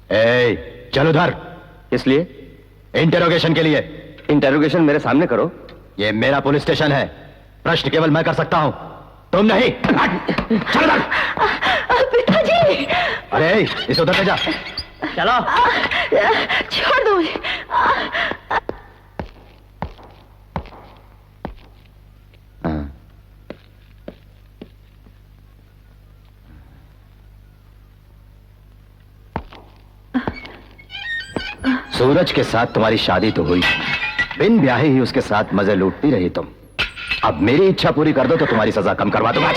ए, चल उधर। इसलिए? इंटेरोगेशन के लिए। इंटेरोगेशन मेरे सामने करो। ये मेरा पुलिस स्टेशन है, प्रश्न केवल मैं कर सकता हूं, तुम नहीं। चल उधर। पिताजी। अरे इसे उधर ले जा। चलो। छोड़ दो मुझे। सूरज के साथ तुम्हारी शादी तो हुई, बिन ब्याहे ही उसके साथ मजे लूटती रही तुम। अब मेरी इच्छा पूरी कर दो तो तुम्हारी सजा कम करवा दूंगा।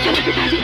चलो पिताजी।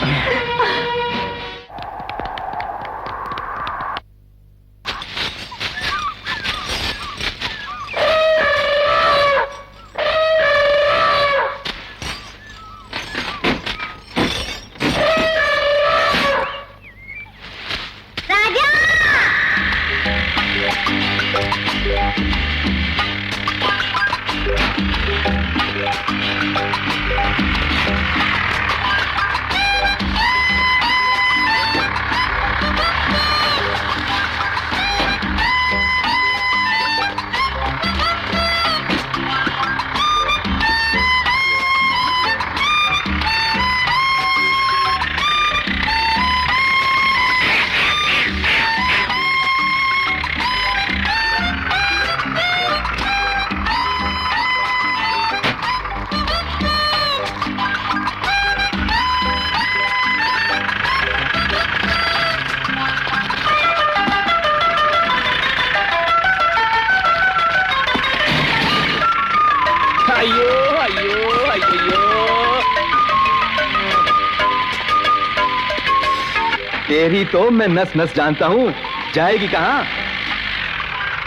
तेरी तो मैं नस नस जानता हूं, जाएगी कहां?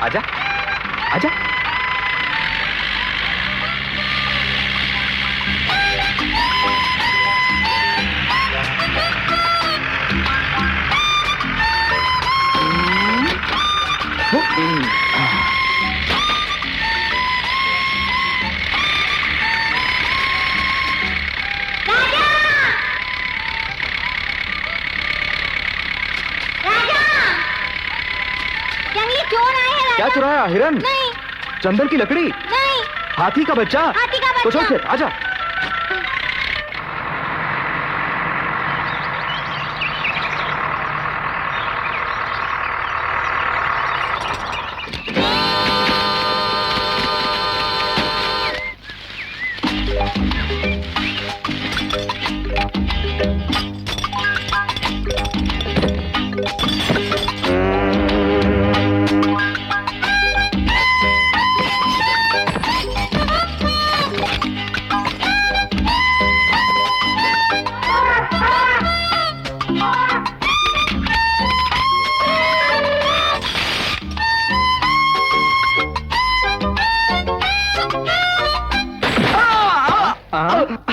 आजा, आजा। क्या चुराया? हिरन? नहीं। चंदन की लकड़ी? नहीं। हाथी का बच्चा? हाथी का बच्चा। तो चल फिर, आजा।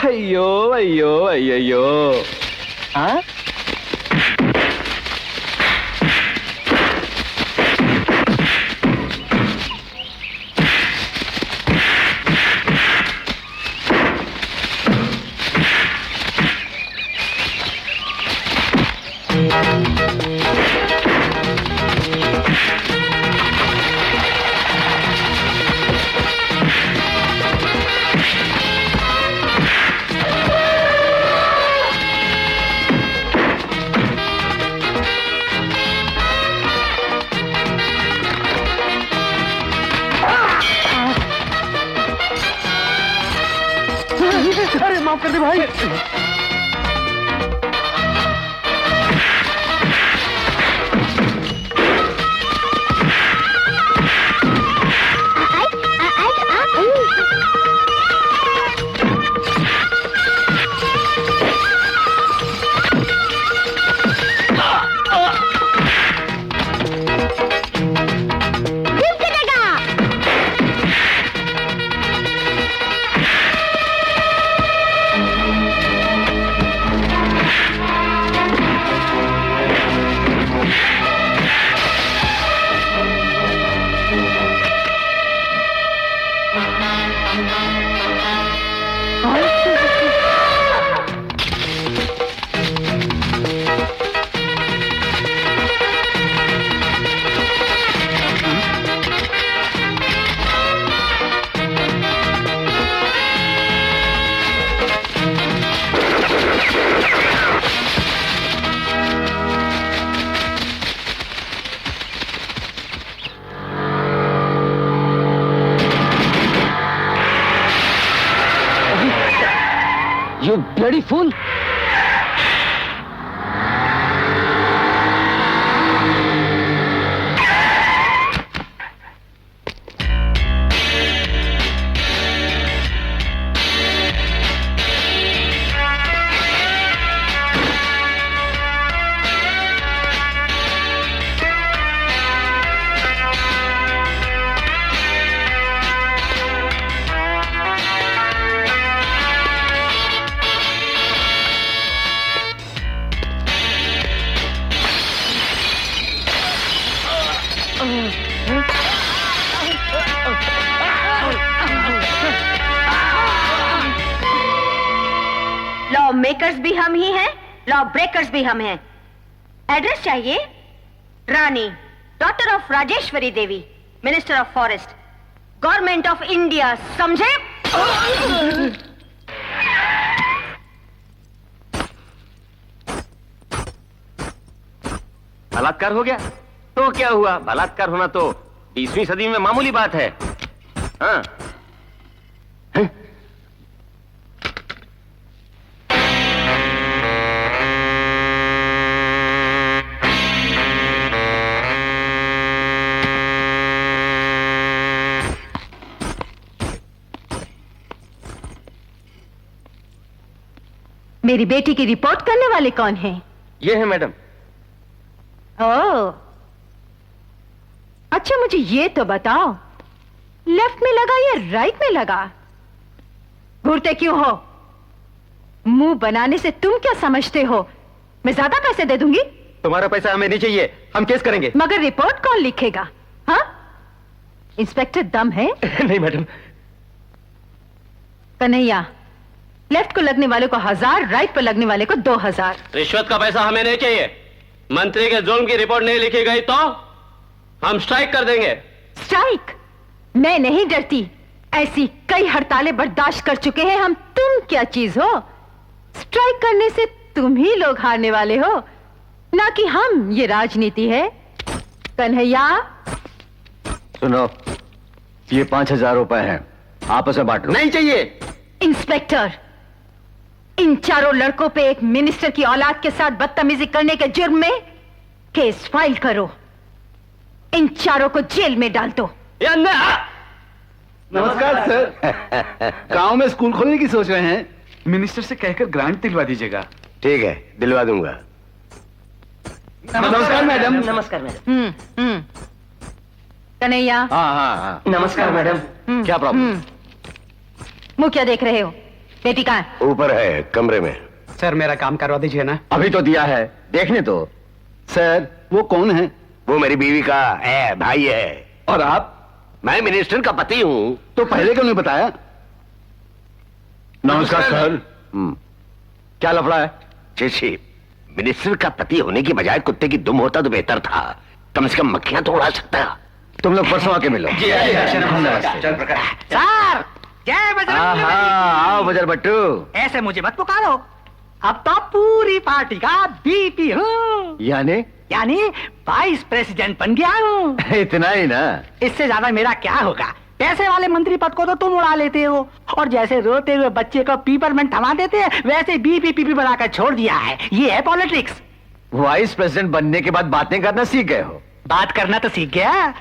अయ్యో అయ్యో అయ్యయ్యో अरे माफ कर दे भाई। You bloody fool! Law makers भी हम ही हैं, लॉ ब्रेकर्स भी हम हैं। एड्रेस चाहिए? Rani, daughter of Rajeshwari Devi, minister of forest, government of India, समझे? बलात्कार हो गया तो क्या हुआ? बलात्कार होना तो 20वीं सदी में मामूली बात है। हाँ। मेरी बेटी की रिपोर्ट करने वाले कौन हैं? ये है मैडम। ओह, अच्छा मुझे ये तो बताओ, लेफ्ट में लगा या राइट में लगा? घूरते क्यों हो? मुंह बनाने से तुम क्या समझते हो? मैं ज्यादा पैसे दे दूंगी। तुम्हारा पैसा हमें नहीं चाहिए, हम केस करेंगे। मगर रिपोर्ट कौन लिखेगा? हाँ, इंस्पेक्टर दम है? नहीं मैडम। कन्हैया, लेफ्ट को लगने वाले को 1000, राइट पर लगने वाले को 2000। रिश्वत का पैसा हमें नहीं चाहिए। मंत्री के जुल्म की रिपोर्ट नहीं लिखी गई तो हम स्ट्राइक कर देंगे। स्ट्राइक? मैं नहीं डरती, ऐसी कई हड़तालें बर्दाश्त कर चुके हैं हम। तुम क्या चीज हो? स्ट्राइक करने से तुम ही लोग हारने वाले हो, ना कि हम। ये राजनीति है। कन्हैया, सुनो, ये 5000 रुपए हैं, आपस में बांट लो। नहीं चाहिए। इंस्पेक्टर, इन चारों लड़कों पे एक मिनिस्टर की औलाद के साथ बदतमीजी करने के जुर्म में केस फाइल करो। इन चारों को जेल में डाल दो। नमस्कार सर। गांव में स्कूल खोलने की सोच रहे हैं, मिनिस्टर से कहकर ग्रांट दिलवा दीजिएगा। ठीक है, दिलवा दूंगा। नमस्कार मैडम। नमस्कार मैडम। कन्हैया। हाँ हाँ हाँ। नमस्कार मैडम। क्या प्रॉब्लम? मुंह क्या देख रहे हो? बेटी कहाँ है? ऊपर है, कमरे में। सर मेरा काम करवा दीजिए ना। अभी तो दिया है, देखने तो। सर वो कौन है? वो मेरी बीवी का भाई है। और आप? मैं मिनिस्टर का पति हूँ। तो पहले क्यों नहीं बताया? नमस्कार सर। क्या लफड़ा है? जी, मिनिस्टर का पति होने की बजाय कुत्ते की दुम होता तो बेहतर था। कम से कम मक्खियां तो उड़ा सकता। तुम लोग परसों आके मिलो। सर, जय बजरंग बली। आओ बजर बट्टू। ऐसे मुझे मत पुकारो, अब तो पूरी पार्टी का बीपी हूँ, यानी वाइस प्रेसिडेंट बन गया हूँ। इतना ही ना? इससे ज्यादा मेरा क्या होगा? पैसे वाले मंत्री पद को तो तुम उड़ा लेते हो, और जैसे रोते हुए बच्चे को पीपरमेंट थमा देते हैं, वैसे बीपी पीपी बनाकर छोड़ दिया है। ये है पॉलिटिक्स। वाइस प्रेसिडेंट बनने के बाद बातें करना सीख गए हो? बात करना तो सीख गया,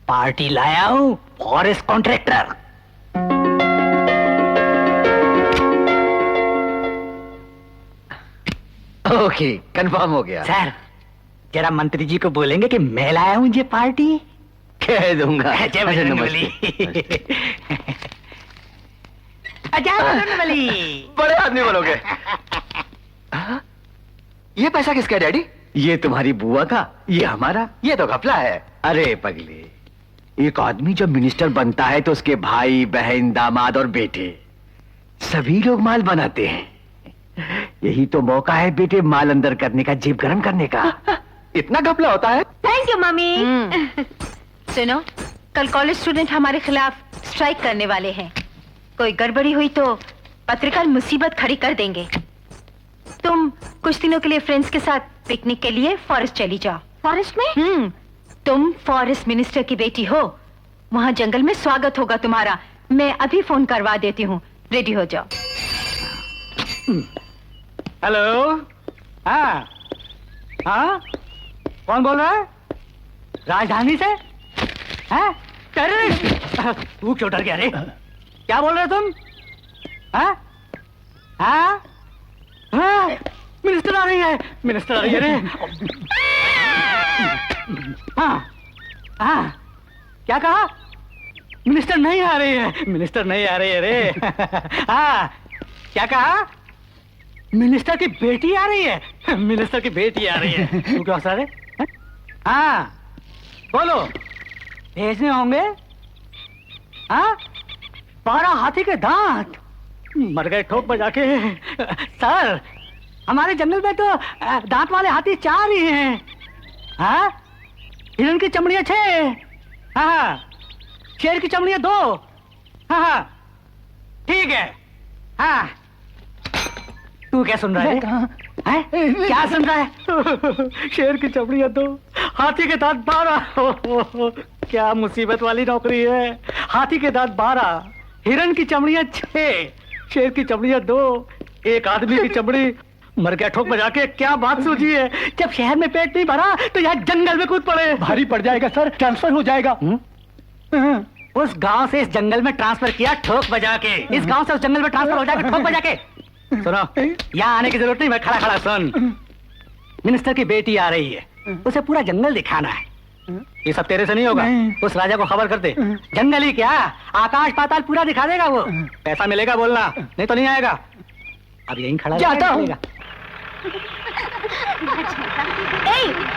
पार्टी लाया हूँ फॉरेस्ट कॉन्ट्रैक्टर। ओके, कंफर्म हो गया। सर, जरा मंत्री जी को बोलेंगे कि मैं लाया हूँ ये पार्टी। कह दूंगा। जय बजरंग बली। जय बजरंग बली। बड़े आदमी बनोगे। ये पैसा किसका है डैडी? ये तुम्हारी बुआ का, ये हमारा, ये तो घपला है। अरे पगले, एक आदमी जब मिनिस्टर बनता है तो उसके भाई बहन दामाद और बेटे सभी लोग माल बनाते हैं। यही तो मौका है बेटे माल अंदर करने का, जेब गरम करने का। इतना घपला होता है? Thank you mummy. सुनो, कल कॉलेज स्टूडेंट हमारे खिलाफ स्ट्राइक करने वाले हैं। कोई गड़बड़ी हुई तो पत्रकार मुसीबत खड़ी कर देंगे। तुम कुछ दिनों के लिए फ्रेंड्स के साथ पिकनिक के लिए फॉरेस्ट चली जाओ। फॉरेस्ट में? तुम फॉरेस्ट मिनिस्टर की बेटी हो, वहां जंगल में स्वागत होगा तुम्हारा। मैं अभी फोन करवा देती हूँ, रेडी हो जाओ। हेलो। हाँ हाँ, कौन बोल रहा है? राजधानी से? हैं? टेररिस्ट? तू क्यों डर गया रे? क्या बोल रहे तुम? हाँ हाँ हाँ, मिनिस्टर आ रही है, मिनिस्टर आ रही है रे। हाँ हाँ, क्या कहा? मिनिस्टर नहीं आ रही है, मिनिस्टर नहीं आ रही है रे। हाँ, क्या कहा? मिनिस्टर की बेटी आ रही है, मिनिस्टर की बेटी आ रही है। तू क्या हंस रहा है? हाँ बोलो, भेजने होंगे? हाँ, 12 हाथी के दांत मर गए ठोक बजा के। सर, हमारे जंगल में तो दांत वाले हाथी 4 ही हैं। हाँ, हिरण की चमड़ियां 6, हाँ, शेर की चमड़ियां 2, हाँ, ठीक है। हाँ, तू क्या सुन रहा है? हैं? क्या सुन रहा है? शेर की चमड़ियां 2, हाथी के दांत 12। क्या मुसीबत वाली नौकरी है। हाथी के दांत 12, हिरण की चमड़ियां 6, शेर की चमड़ियां 2, एक आदमी की चमड़ी मर गया ठोक बजा के। क्या बात सूझी है? जब शहर में पेट नहीं भरा तो यहाँ जंगल में कूद पड़े। भारी पड़ जाएगा सर, ट्रांसफर हो जाएगा। उस गांव से इस जंगल में ट्रांसफर किया ठोक बजा के। इस गांव से उस जंगल में ट्रांसफर हो जाएगा ठोक बजा के। सुनो, यहाँ आने की जरूरत नहीं, मैं खड़ा खड़ा सुन। मिनिस्टर की बेटी आ रही है, उसे पूरा जंगल दिखाना है। ये सब तेरे से नहीं होगा। उस राजा को खबर कर दे। जंगल ही क्या, आकाश पाताल पूरा दिखा देगा वो। पैसा मिलेगा बोलना, नहीं तो नहीं आएगा। अब यहीं खड़ा जाता हूँ।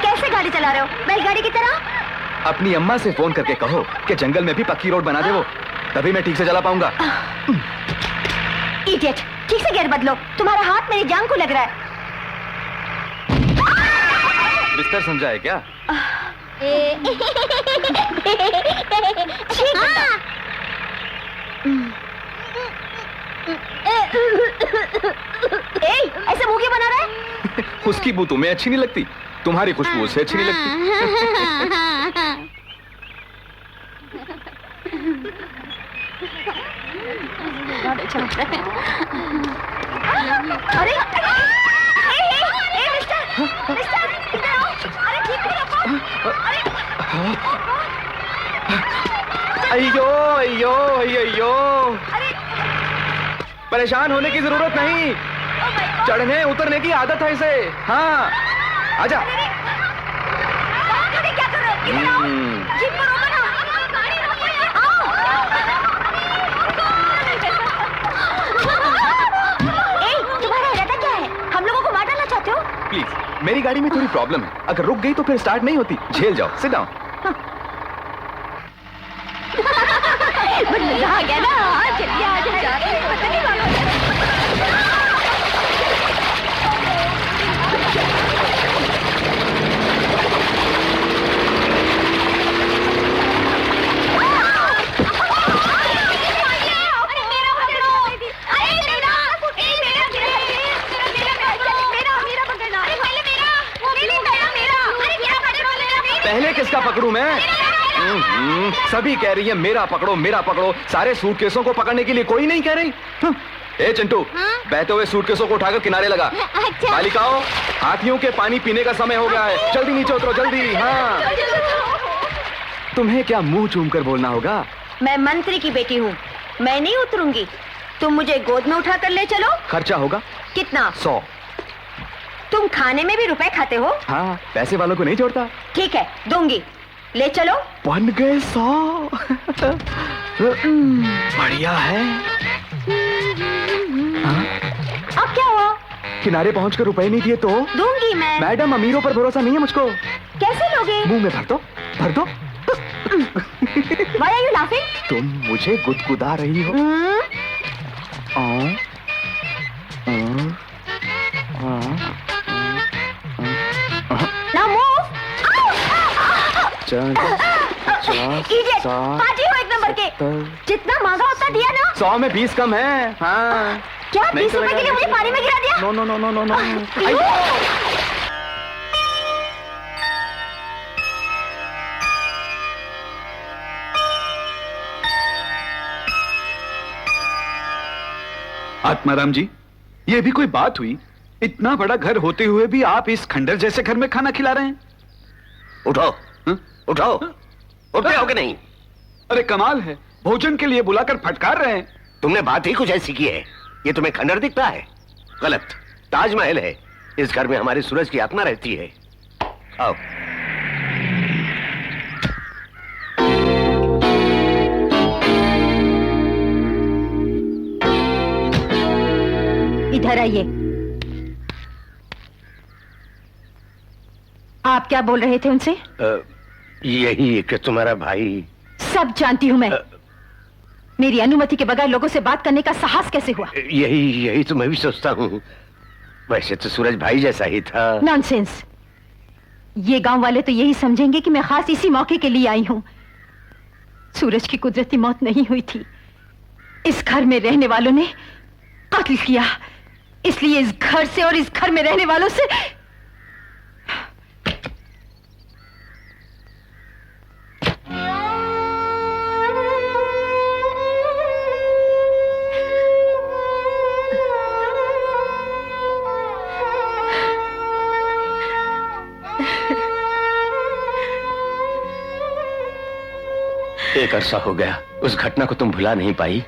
कैसे गाड़ी चला रहे हो? बैलगाड़ी की तरह? अपनी अम्मा से फोन करके कहो कि जंगल में भी पक्की रोड बना दे वो, तभी मैं ठीक से चला पाऊंगा। इडियट, ठीक से गियर बदलो, तुम्हारा हाथ मेरी जान को लग रहा है। बिस्तर समझा है क्या? ऐसे मुंह क्यों बना रहा है? उसकी बू तुम्हें अच्छी नहीं लगती, तुम्हारी खुशबू उसे अच्छी नहीं लगती। अरे मिस्टर इधर आओ। अरे ठीक है रखो। अयो अयो अयो अयो, परेशान होने की जरूरत नहीं, चढ़ने उतरने की आदत है इसे। हाँ, आजा। क्या कर रहे हो? इधर आओ। जीप को रोको ना। आओ। तुम्हारा इरादा क्या है? हम लोगों को मार डालना चाहते हो? प्लीज, मेरी गाड़ी में थोड़ी प्रॉब्लम है, अगर रुक गई तो फिर स्टार्ट नहीं होती। झेल जाओ, सिट डाउन। मजा आ गया ना। चलिए आजा। पता नहीं पहले किसका पकड़ूं मैं? सभी कह रही है मेरा पकड़ो मेरा पकड़ो, सारे सूटकेसों को पकड़ने के लिए कोई नहीं कह रही। ए चिंटू, बहते हुए सूटकेसों को उठाकर किनारे लगा। अच्छा। बालिकाओं, हाथियों के पानी पीने का समय हो गया है, जल्दी नीचे उतरो जल्दी। हाँ, तुम्हें क्या मुंह चूम कर बोलना होगा? मैं मंत्री की बेटी हूँ, मैं नहीं उतरूंगी। तुम मुझे गोद में उठा कर ले चलो। खर्चा होगा कितना? 100। तुम खाने में भी रुपए खाते हो? हाँ, पैसे वालों को नहीं छोड़ता। ठीक है, दूंगी, ले चलो। बन गए 100। बढ़िया है। अब क्या हुआ? किनारे पहुंचकर रुपए नहीं दिए तो? दूंगी मैं। मैडम, अमीरों पर भरोसा नहीं है मुझको। कैसे लोगे? मुंह में भर दो, भर दो। Why are you laughing? तुम मुझे गुदगुदा रही हो। Now move. Idiot! 50, पार्टी हो एक नंबर के। जितना मांगा उतना दिया ना? 100 में 20 कम है। हाँ, क्या नहीं 20 रुपए के लिए मुझे पानी में गिरा दिया? No no no no no no. Atmaram ji, ये भी कोई बात हुई? इतना बड़ा घर होते हुए भी आप इस खंडर जैसे घर में खाना खिला रहे हैं? उठो, हाँ? उठो, उठते हो कि नहीं? अरे कमाल है, भोजन के लिए बुलाकर फटकार रहे हैं। तुमने बात ही कुछ ऐसी की है। ये तुम्हें खंडर दिखता है? गलत, ताजमहल है। इस घर में हमारी सूरज की आत्मा रहती है। आओ। इधर आइए। आप क्या बोल रहे थे उनसे? यही कि तुम्हारा भाई। सब जानती हूं मैं। मेरी अनुमति के बगैर लोगों से बात करने का साहस कैसे हुआ? यही तो मैं भी सोचता हूँ। वैसे तो सूरज भाई जैसा ही था। नॉनसेंस। ये गांव वाले तो यही समझेंगे कि मैं खास इसी मौके के लिए आई हूं। सूरज की कुदरती मौत नहीं हुई थी, इस घर में रहने वालों ने कत्ल किया। इसलिए इस घर से और इस घर में रहने वालों से एक अरसा हो गया, उस घटना को तुम भुला नहीं पाई।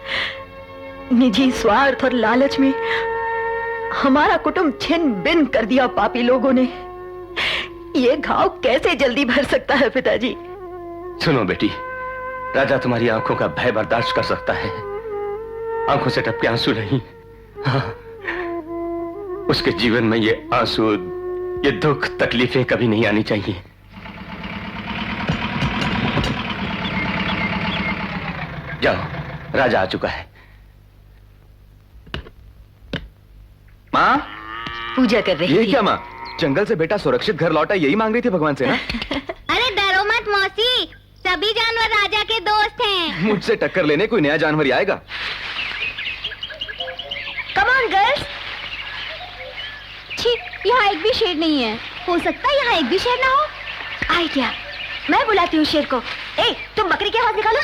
निजी स्वार्थ और लालच में हमारा कुटुंब छिन बिन कर दिया पापी लोगों ने। ये घाव कैसे जल्दी भर सकता है पिताजी? सुनो बेटी, राजा तुम्हारी आंखों का भय बर्दाश्त कर सकता है, आंखों से टपके आंसू नहीं। हाँ, उसके जीवन में ये आंसू, ये दुख, तकलीफें कभी नहीं आनी चाहिए। जाओ, राजा आ चुका है। माँ, पूजा कर रही ये थी। क्या माँ? जंगल से बेटा सुरक्षित घर लौटा, यही मांग रही थी भगवान से ना? अरे डरो मत मौसी, सभी जानवर राजा के दोस्त हैं। मुझसे टक्कर लेने कोई नया जानवर ही आएगा। Come on girls. छी, यहाँ एक भी शेर नहीं है। हो सकता है यहाँ एक भी शेर ना हो। आइडिया, मैं बुलाती हूँ शेर को। ए, तुम बकरी की आवाज निकालो।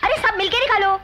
अरे सब मिलके निकालो।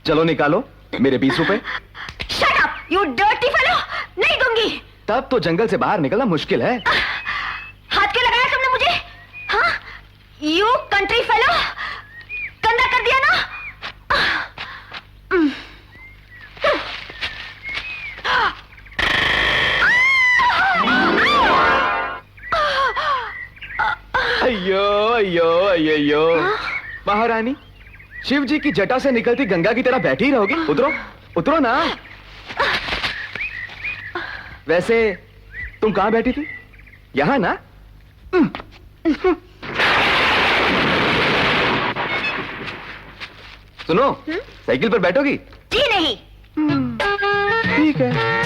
चलो निकालो मेरे 20 रुपए। Shut up, you dirty fellow! नहीं दूंगी। तब तो जंगल से बाहर निकलना मुश्किल है। हाथ क्यों लगाया तुमने मुझे? हाँ? You country fellow! गंदा कर दिया ना? अयो अयो अयो अयो। महारानी, शिव जी की जटा से निकलती गंगा की तरह बैठी ही रहोगी? उतरो, उतरो ना। वैसे तुम कहां बैठी थी? यहां ना? सुनो, साइकिल पर बैठोगी? जी नहीं। ठीक है।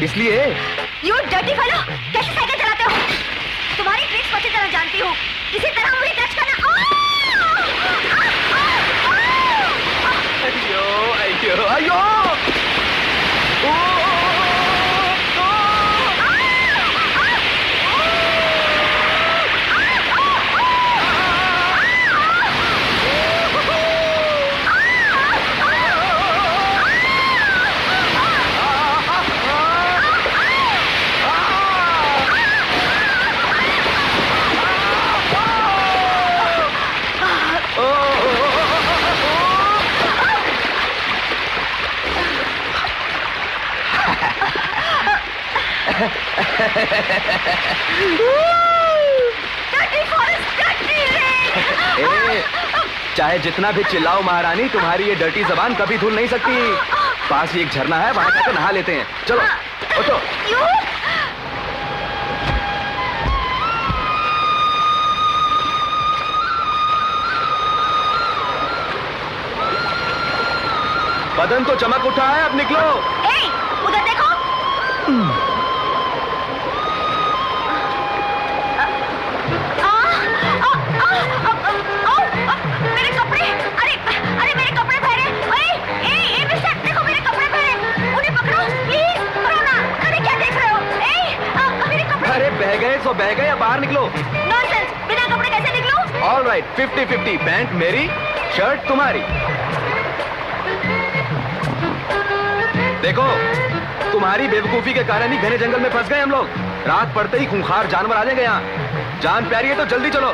इसलिए You dirty fellow! कैसे साइकिल चलाते हो? तुम्हारी ट्रिक्स अच्छी तरह जानती हूँ। इसी तरह मुझे टच करना। अयो अयो अयो। ए, चाहे जितना भी चिल्लाओ महारानी, तुम्हारी ये डर्टी जबान कभी धुल नहीं सकती। पास ही एक झरना है, वहां जाकर नहा लेते हैं। चलो उठो। बदन तो चमक उठा है, अब निकलो। उधर देखो। मेरे कपड़े, अरे मेरे कपड़े पहने। मिस्टर, देखो मेरे कपड़े पहने, उन्हें पकड़ो प्लीज, पकड़ो ना। अरे क्या देख रहे हो? मेरे कपड़े। अरे बह गए सो बह गए, अब बाहर निकलो। नॉनसेंस, बिना कपड़े कैसे निकलूं? ऑल राइट, 50-50, पैंट मेरी, शर्ट तुम्हारी। देखो, तुम्हारी बेवकूफी के कारण ही घने जंगल में फंस गए हम लोग। रात पड़ते ही खूंखार जानवर आ जाएंगे यहाँ। जान प्यारी है तो जल्दी चलो।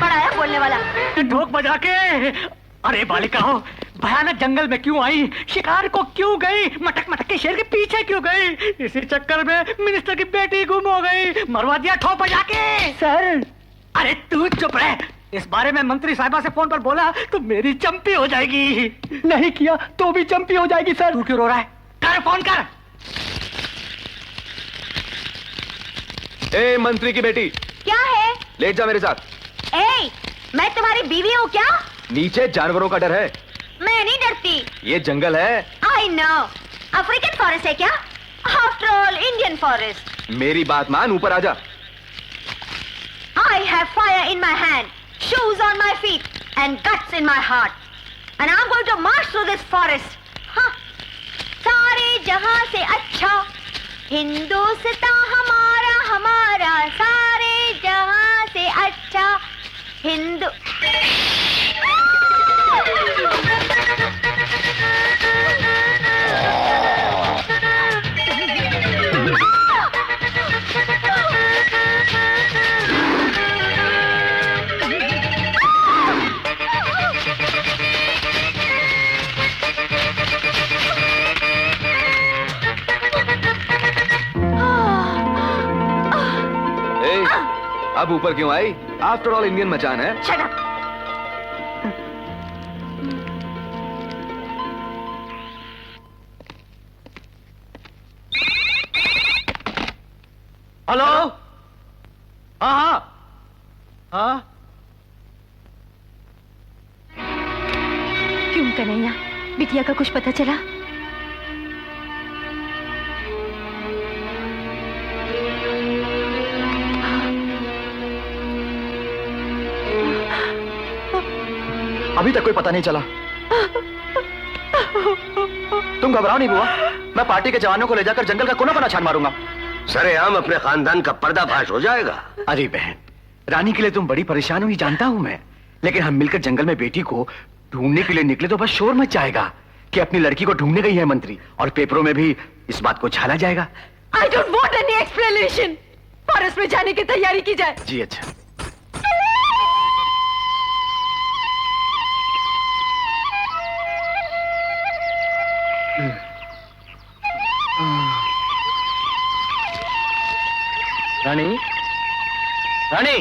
बड़ा है बोलने वाला। ढोक बजा के। अरे बालिका हो, भयानक जंगल में क्यों आई? शिकार को क्यों गई? मटक मटक के शेर के पीछे क्यों गई? इसी चक्कर में मिनिस्टर की बेटी गुम हो गई। मरवा दिया ठोक बजा के। सर, अरे तू चुप रह। इस बारे में मंत्री साहिबा से फोन पर बोला तो मेरी चंपी हो जाएगी। नहीं किया तो भी चंपी हो जाएगी सर। तू क्यों रो रहा है? कर फोन कर। ए मंत्री की बेटी, क्या है? लेट जा मेरे साथ। मैं तुम्हारी बीवी हूँ क्या? नीचे जानवरों का डर है। मैं नहीं डरती। ये जंगल है। I know. अफ्रीकन फॉरेस्ट है क्या? After all Indian forest. मेरी बात मान, ऊपर आजा। I have fire in my hand, shoes on my feet, and guts in my heart. And I'm going to march through this forest. हाँ, सारे जहां से अच्छा हिंदुस्तान हमारा हमारा, सारे जहां से अच्छा हिंदू। अब ऊपर क्यों आई? आफ्टर ऑल इंडियन मचान है। Shut up. हेलो। हाँ। क्यों कन्हैया, बिटिया का कुछ पता चला? अभी तक कोई पता नहीं चला। तुम घबराओ नहीं बुआ, मैं पार्टी के जवानों को ले जाकर जंगल का कोना कोना छान मारूंगा। सरेआम अपने खानदान का पर्दाफाश हो जाएगा। अरे बहन, रानी के लिए तुम बड़ी परेशान हुई जानता हूं मैं, लेकिन हम मिलकर जंगल में बेटी को ढूंढने के लिए निकले तो बस शोर मच जाएगा कि अपनी लड़की को ढूंढने गई है मंत्री, और पेपरों में भी इस बात को छाला जाएगा। I don't want any explanation. Forest में जाने की तैयारी की जाए। जी अच्छा। रानी, रानी,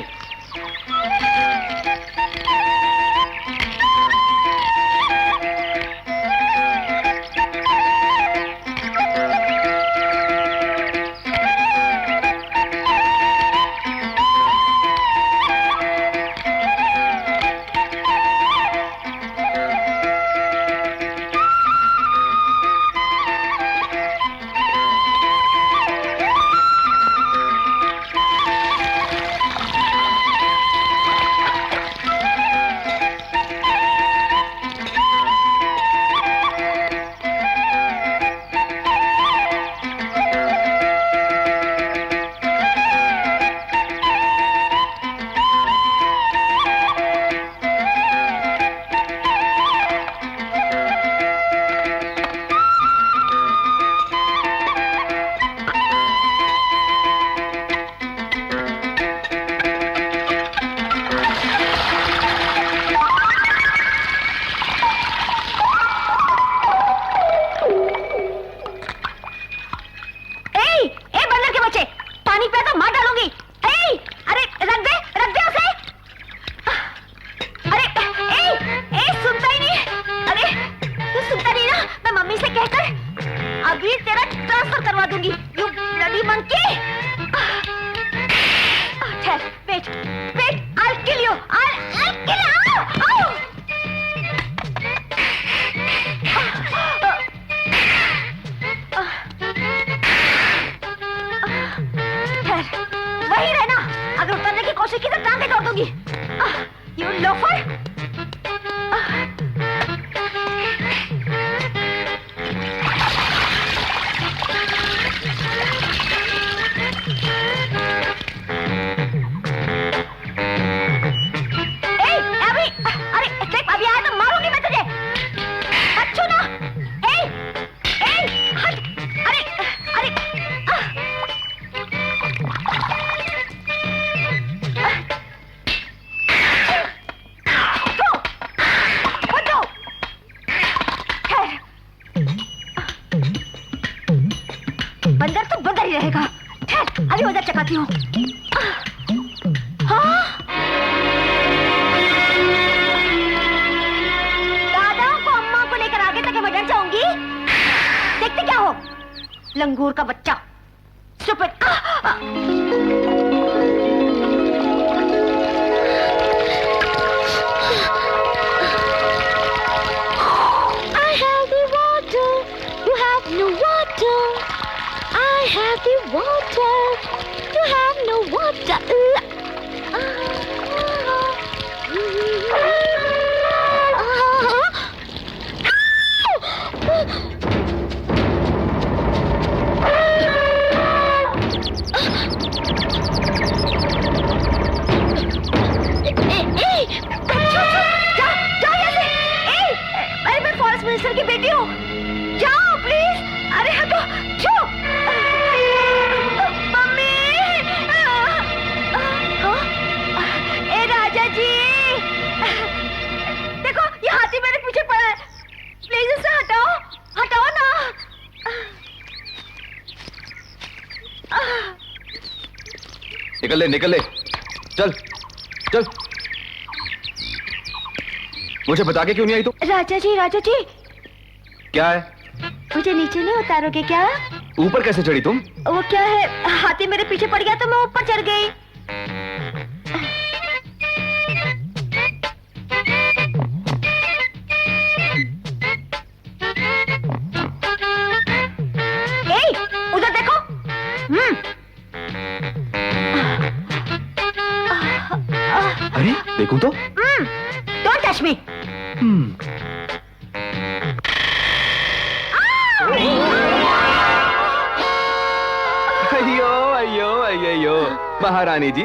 जाऊंगी। You loafer. अभी आया तो मारूंगी मैं तुझे। अच्छू ना। हट। अरे अरे बंदर तो बंदर ही रहेगा। अभी उधर चकाती हूँ। देखते क्या हो लंगूर का बच्चा। Stupid. I have the water, you have no water. I have the water, you have no water. Minister की बेटी हूँ। जाओ प्लीज। अरे हटो। छो। मम्मी। ए राजा जी। देखो ये हाथी मेरे पीछे पड़ा है। प्लीज उसे हटाओ। हटाओ ना। निकल ले निकल ले। चल चल। मुझे बता के क्यों नहीं आई तू? राजा जी क्या है? मुझे नीचे नहीं उतारोगे क्या? ऊपर कैसे चढ़ी तुम? वो क्या है, हाथी मेरे पीछे पड़ गया तो मैं ऊपर चढ़ गई। उधर देखो। अरे देखूं तो? Don't touch me. अयो अयो अयो महारानी जी,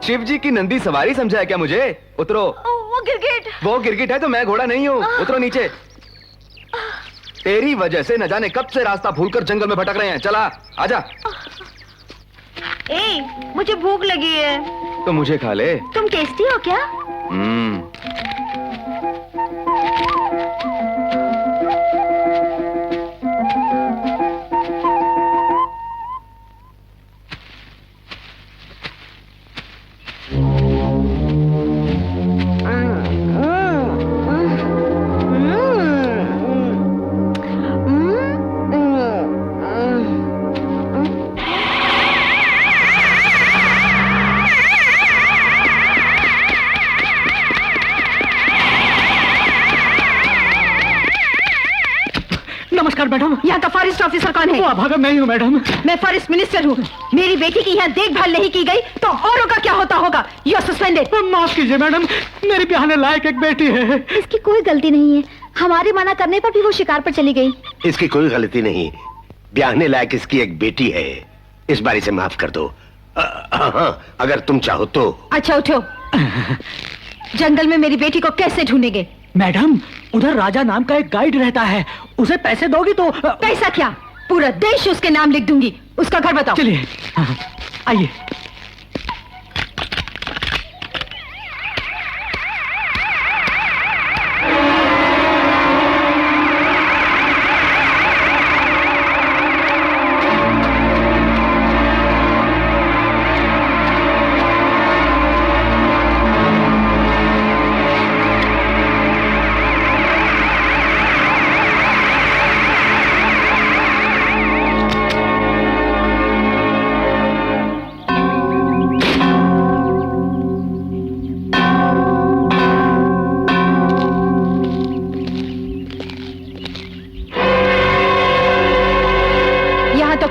शिव जी की नंदी सवारी समझा है क्या मुझे? उतरो। वो गिरगिट। वो गिरगिट है तो मैं घोड़ा नहीं हूँ। उतरो नीचे। तेरी वजह से न जाने कब से रास्ता भूलकर जंगल में भटक रहे हैं। चला आजा। मुझे भूख लगी है। तो मुझे खा ले। तुम टेस्टी हो क्या? मैडम, यहाँ का फॉरेस्ट ऑफिसर कौन है? वो अभागा मैं ही हूँ मैडम। मैं फॉरेस्ट मिनिस्टर हूँ। मेरी बेटी की यहाँ देखभाल नहीं की गई तो औरों का क्या होता होगा? You are suspended. माफ कीजिए मैडम, मेरी ब्याहने लायक एक बेटी है। इसकी कोई गलती नहीं है। हमारे मना करने पर भी वो शिकार पर चली गई। इसकी कोई गलती नहीं, ब्याहने लायक इसकी एक बेटी है। इस बारी से माफ कर दो। अगर तुम चाहो तो। अच्छा उठो। जंगल में मेरी बेटी को कैसे ढूंढेंगे? मैडम, उधर राजा नाम का एक गाइड रहता है, उसे पैसे दोगी तो। पैसा क्या, पूरा देश उसके नाम लिख दूंगी। उसका घर बताओ। चलिए आइए।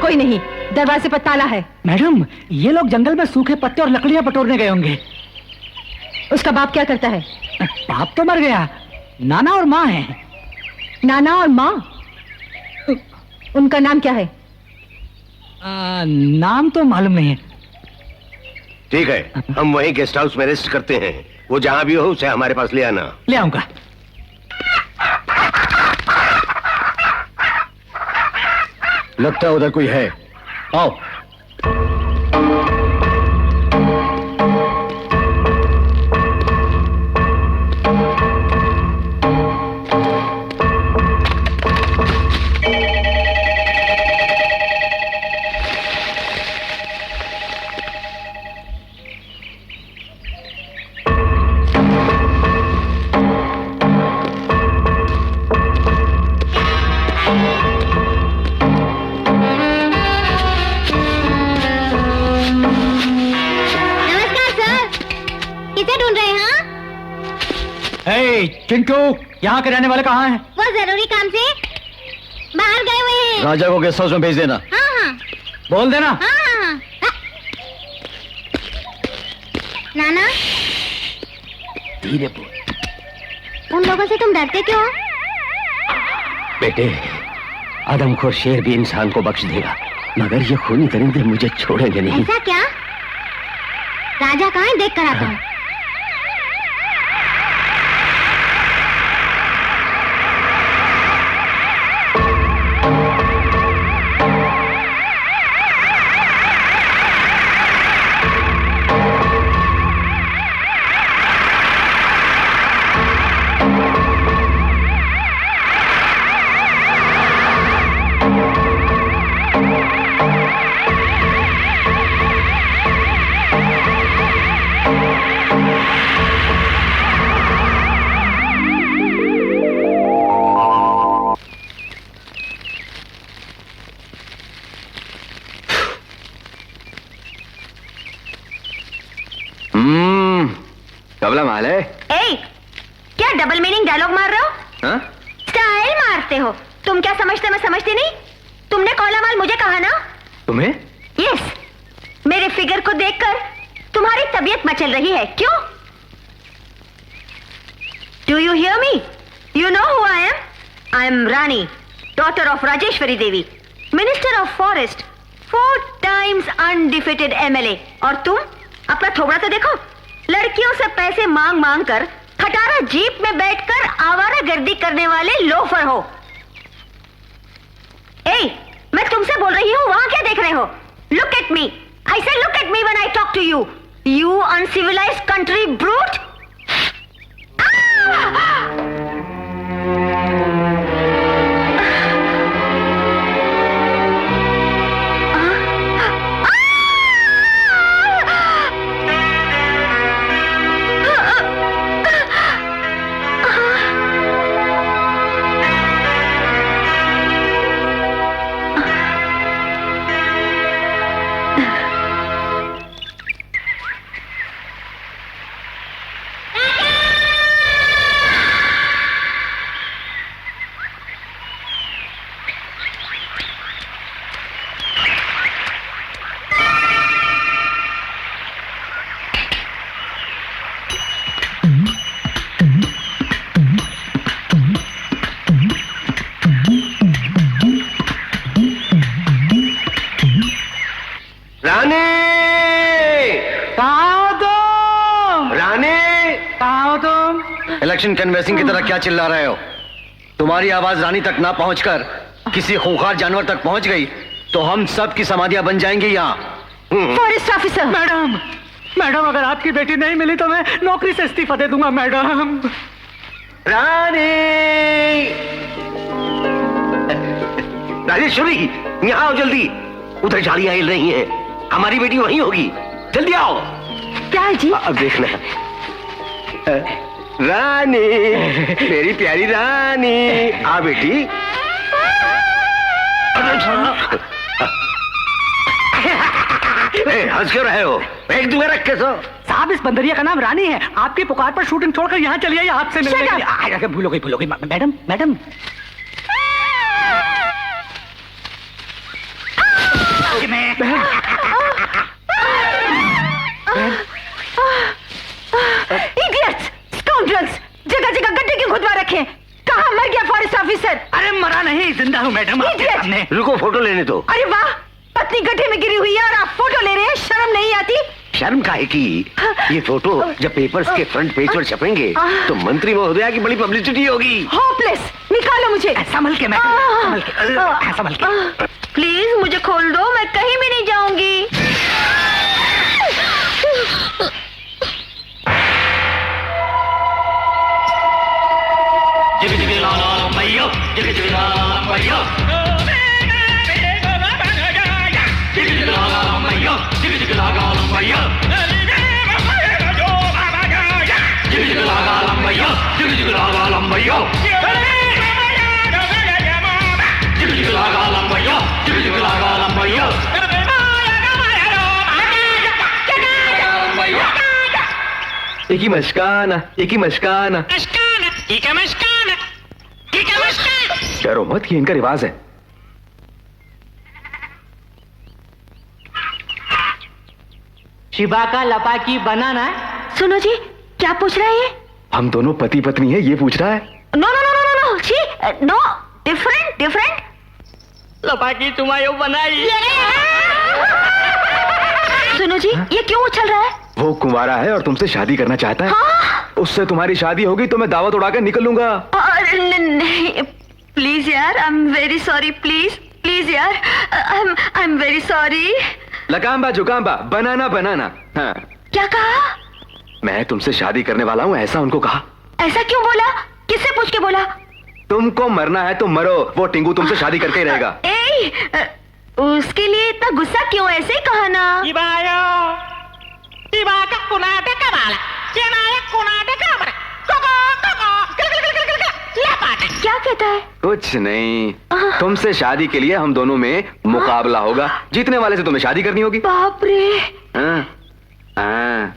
कोई नहीं, दरवाजे पर ताला है। मैडम, ये लोग जंगल में सूखे पत्ते और लकड़ियां बटोरने गए होंगे। उसका बाप क्या करता है? बाप तो मर गया, नाना और माँ हैं। नाना और माँ? उनका नाम क्या है? नाम तो मालूम नहीं है। ठीक है, हम वहीं गेस्ट हाउस में रेस्ट करते हैं। वो जहां भी हो उसे हमारे पास ले आना। ले आऊंगा। लगता है उधर कोई है। आओ। चिंटू, यहाँ के रहने वाले कहाँ हैं? वो जरूरी काम से बाहर गए हुए हैं। राजा को गेस्ट हाउस में भेज देना। हाँ हाँ। बोल देना। हाँ हाँ हाँ। नाना, धीरे बोल। उन लोगों से तुम डरते क्यों? बेटे, आदमखोर शेर भी इंसान को बख्श देगा, मगर ये खूनी दरिंदे मुझे छोड़ेंगे नहीं। ऐसा क्या? राजा कहाँ है, देख कर आता हूँ। कबला माल है। ए, क्या डबल मीनिंग डायलॉग मार रहे हो? हाँ? स्टाइल मारते हो। तुम क्या समझते, मैं समझती नहीं? तुमने कौला माल मुझे कहा ना? तुम्हें? यस, मेरे फिगर को देखकर तुम्हारी तबीयत मचल रही है, क्यों? Do you hear me? You know who I am? I am Rani, daughter of Rajeshwari Devi, minister of forest, 4 times undefeated MLA। और तुम अपना थोबड़ा तो देखो, लड़कियों से पैसे मांग मांग कर खटारा जीप में बैठकर आवारागर्दी करने वाले लोफर हो। ए, मैं तुमसे बोल रही हूँ, वहां क्या देख रहे हो? Look at me, I say look at me when I talk to you, you uncivilized country brute. Election canvassing की तरह क्या चिल्ला रहे हो? तुम्हारी आवाज रानी तक ना पहुंचकर किसी खूंखार जानवर तक पहुंच गई तो हम सब की समाधियां बन जाएंगी यहाँ। Forest officer. मैडम, मैडम, अगर आपकी बेटी नहीं मिली तो मैं नौकरी से इस्तीफा दे दूंगा मैडम। रानी, राजेश्वरी, यहाँ आओ जल्दी। उधर झाड़ियां हिल रही हैं, हमारी बेटी वहीं होगी, जल्दी आओ। क्या है जी? अब देखना। रानी, मेरी प्यारी रानी, आ बेटी। हंस क्यों रहे हो? एक दूसरे रख के सो। साहब, इस बंदरिया का नाम रानी है। आपकी पुकार पर शूटिंग छोड़कर यहाँ चली आई आपसे मिलने के लिए। भूलो गई मैडम, मैडम। सामने। रुको, फोटो लेने दो। अरे वाह, पत्नी गड्ढे में गिरी हुई है और आप फोटो ले रहे हैं, शर्म नहीं आती? शर्म काहे की? ये फोटो जब पेपर्स के फ्रंट पेज पर छपेंगे तो मंत्री महोदया की बड़ी पब्लिसिटी होगी। होपलेस, निकालो मुझे। संभल के मैं, संभल के, संभल के। प्लीज मुझे खोल दो, मैं कहीं भी नहीं जाऊंगी। जिग जिग ला ला मैया, जिग जिग ला ला मैया, जिग जिग ला ला मैया, जिग जिग ला ला मैया, जिग जिग ला ला मैया, जिग जिग ला ला मैया, जिग जिग ला ला मैया, जिग जिग ला ला मैया। एक ही मस्काना, एक ही मस्काना। डरो मत, ये इनका रिवाज है। शिबा का लपाकी बनाना है। सुनो जी, क्या पूछ रहा है ये? हम दोनों पति पत्नी है, ये पूछ रहा है। No no no no no, छी, नो, डिफरेंट डिफरेंट। लपाकी तुम्हारी बनाई। सुनो जी, ये क्यों उछल रहा है? वो कुंवारा है और तुमसे शादी करना चाहता है। हाँ? उससे तुम्हारी शादी होगी तो मैं दावत उड़ाकर निकल लूंगा। नहीं, प्लीज यार, I am very sorry, please please यार, आई एम वेरी सॉरी। लकाम्बा जुकाम्बा, बनाना बनाना। हाँ। क्या कहा? मैं तुमसे शादी करने वाला हूँ, ऐसा उनको कहा। ऐसा क्यों बोला? किससे पूछ के बोला? तुमको मरना है तो मरो, वो टिंगू तुमसे शादी करके ही रहेगा। उसके लिए इतना गुस्सा क्यों? ऐसे ही कहा ना। क्या कहता है? कुछ नहीं, तुमसे शादी के लिए हम दोनों में मुकाबला होगा, जीतने वाले से तुम्हें शादी करनी होगी। बाप रे। हाँ, हाँ।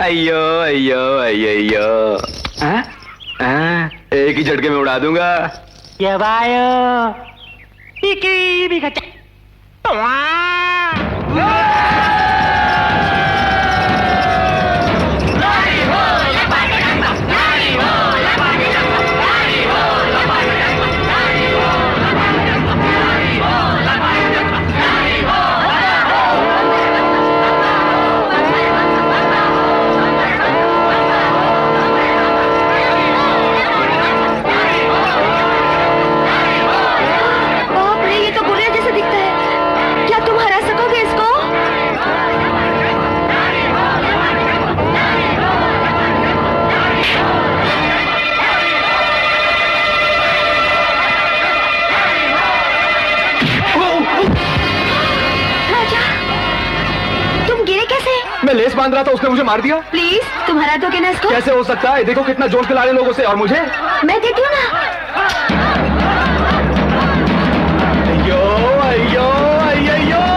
अयो अयो अयो अयो। हाँ? हाँ, एक ही झटके में उड़ा दूंगा। ये बायो इकी भी खचा। मैं लेस बांध रहा था, उसने मुझे मार दिया। प्लीज तुम हरा दोगे ना इसको? कैसे हो सकता है? देखो कितना जोर के लाड़े लोगों से, और मुझे। मैं देती हूँ ना। अयो अयो अयो।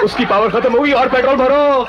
उसकी पावर खत्म हुई और पेट्रोल भरो।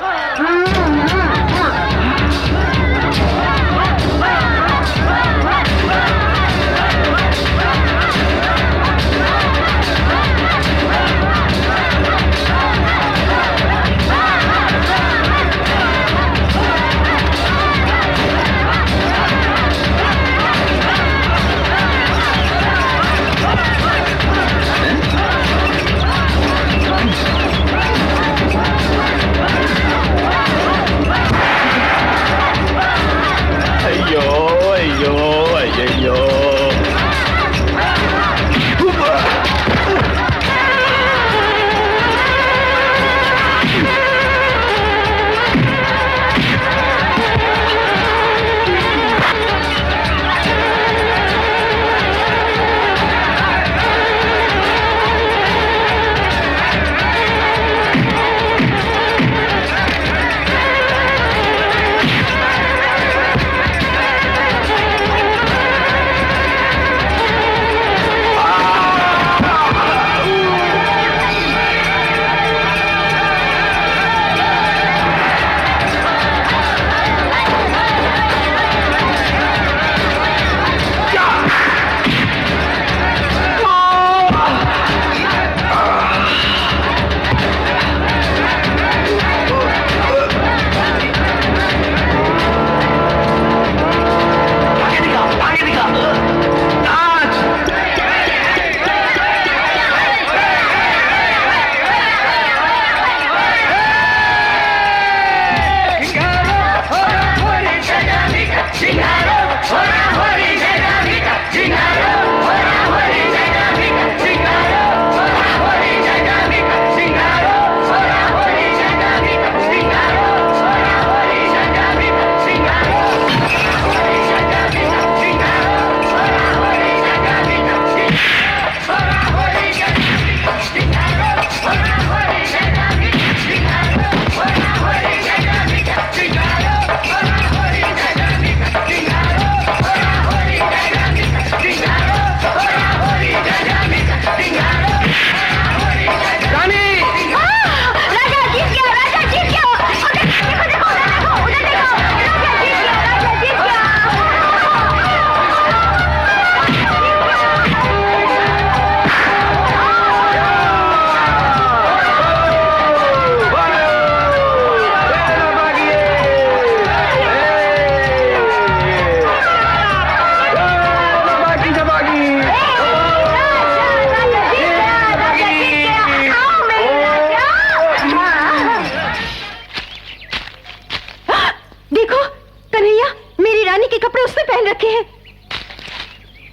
लड़के हैं।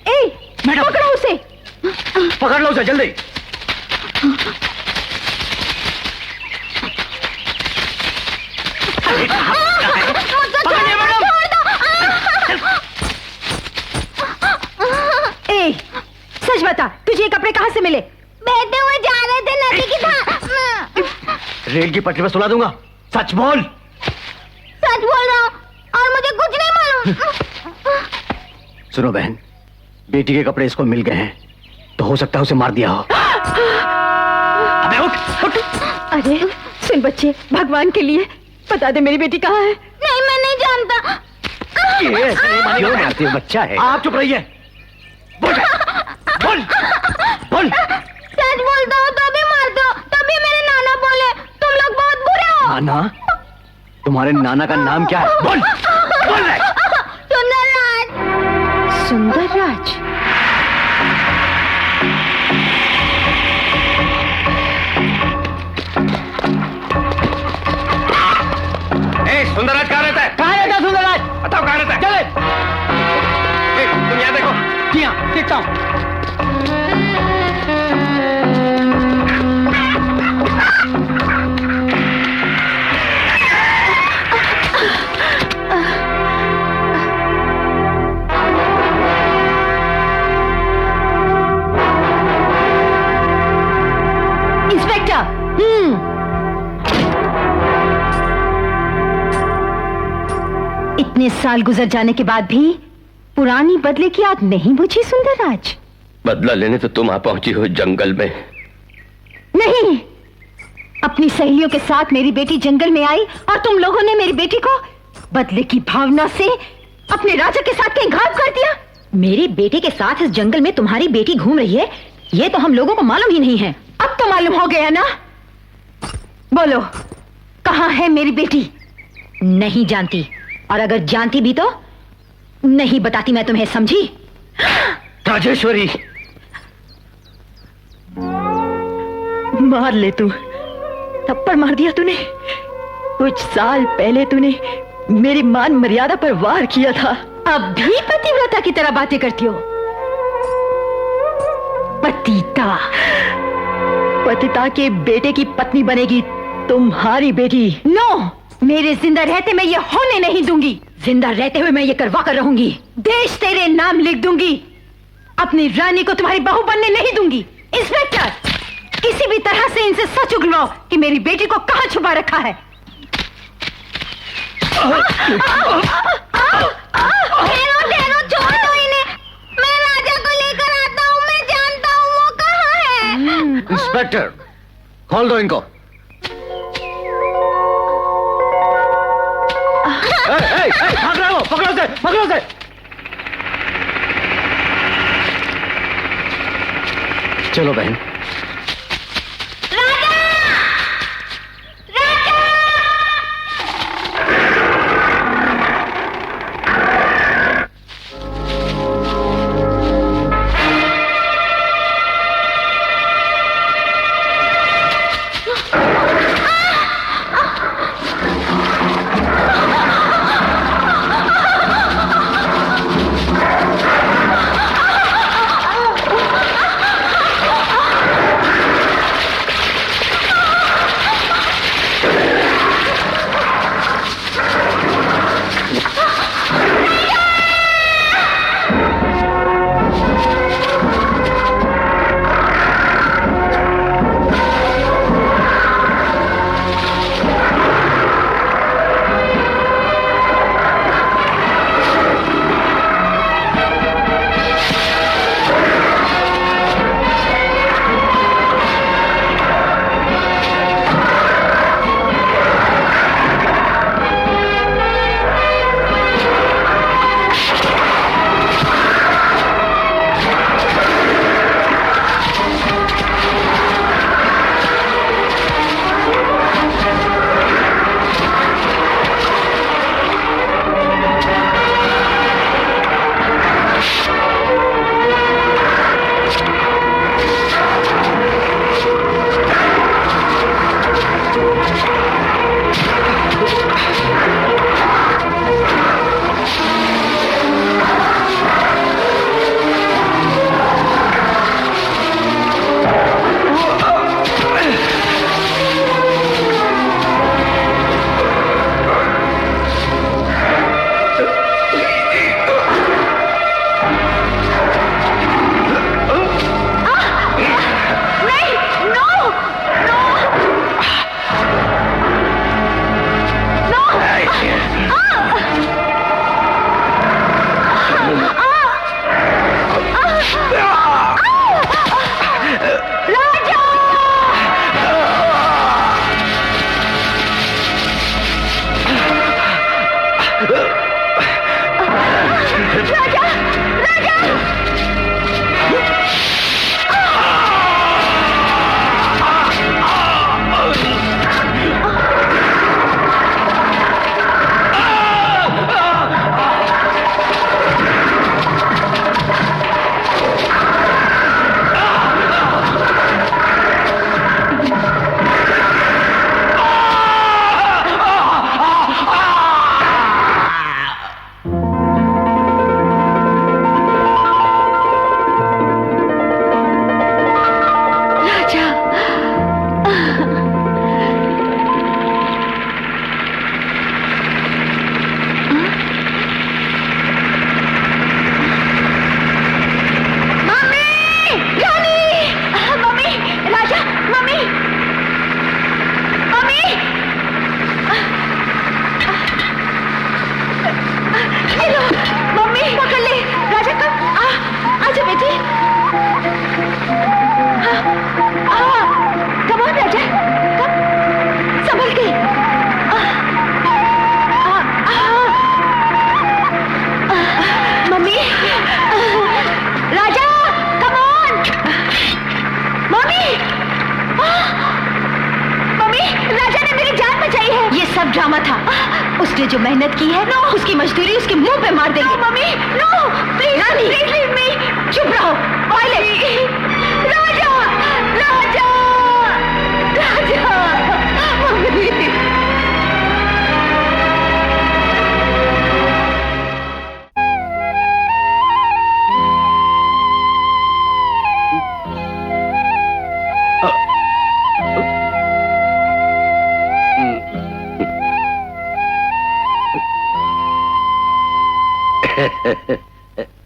ए, मैडम। पकड़ो उसे। पकड़ लो उसे जल्दी। पकड़िए मैडम। ए, सच बता, तुझे ये कपड़े कहाँ से मिले? बहते हुए जा रहे थे नदी की धार। रेल की पटरी पर सुला दूंगा, सच बोल। सच बोल रहा हूँ और मुझे कुछ नहीं मालूम। सुनो बहन, बेटी के कपड़े इसको मिल गए हैं तो हो सकता है उसे मार दिया हो। अबे उठ उठ। अरे सुन बच्चे, भगवान के लिए बता दे मेरी बेटी कहाँ है। नहीं, मैं नहीं जानता। ये ऐसे नहीं मानेगा। क्यों मारती हो? बच्चा है। आप चुप रहिए। बोल बोल बोल। सच बोलता हूँ तो भी मारते हो। तभी मेरे नाना बोले तुम लोग बहुत बुरे हो। नाना? तुम्हारे नाना का नाम क्या है? बोल बोल रहे। सुंदरराज। सुंदरराज? सुंदरराज कहाँ रहता है? कहाँ रहता है सुंदरराज? बताओ कहाँ रहता है? चले। तुम यहाँ देखो। यहाँ देखता हूँ। इंस्पेक्टर। इतने साल गुजर जाने के बाद भी पुरानी बदले की आग नहीं बुझी सुंदरराज? बदला लेने तो तुम आ पहुंची हो जंगल में। नहीं, अपनी सहेलियों के साथ मेरी बेटी जंगल में आई और तुम लोगों ने मेरी बेटी को बदले की भावना से अपने राजा के साथ कहीं गायब कर दिया। मेरी बेटी के साथ इस जंगल में तुम्हारी बेटी घूम रही है, ये तो हम लोगों को मालूम ही नहीं है। अब तो मालूम हो गया ना? बोलो, कहाँ है मेरी बेटी? नहीं जानती, और अगर जानती भी तो नहीं बताती मैं तुम्हें, समझी? राजेश्वरी। मार ले तू, थप्पड़ मार दिया तूने। कुछ साल पहले तूने मेरी मान मर्यादा पर वार किया था, अब भी पतिव्रता की तरह बातें करती हो। पतिता, पतिता के बेटे की पत्नी बनेगी तुम्हारी बेटी। नो, मेरे जिंदा रहते मैं ये होने नहीं दूंगी। जिंदा रहते हुए मैं ये करवा कर रहूंगी। देश तेरे नाम लिख दूंगी, अपनी रानी को तुम्हारी बहू बनने नहीं दूंगी। इंस्पेक्टर, किसी भी तरह से इनसे सच उगलवाओ कि मेरी बेटी को कहां छुपा रखा है। ठहरो, छोड़ दो इन्हें। मैं राजा को लेकर आता हूँ, मैं जानता हूँ वो कहाँ है। इंस्पेक्टर, खोल दो इनको। भाग रहे हो, पकड़ो से, पकड़ो से। चलो बहन। तुझे जो मेहनत की है उसकी मजदूरी उसके मुंह पे मार देंगे। Mummy no please Rani please leave me. चुप रहो वायलेट। राजा राजा राजा मम्मी।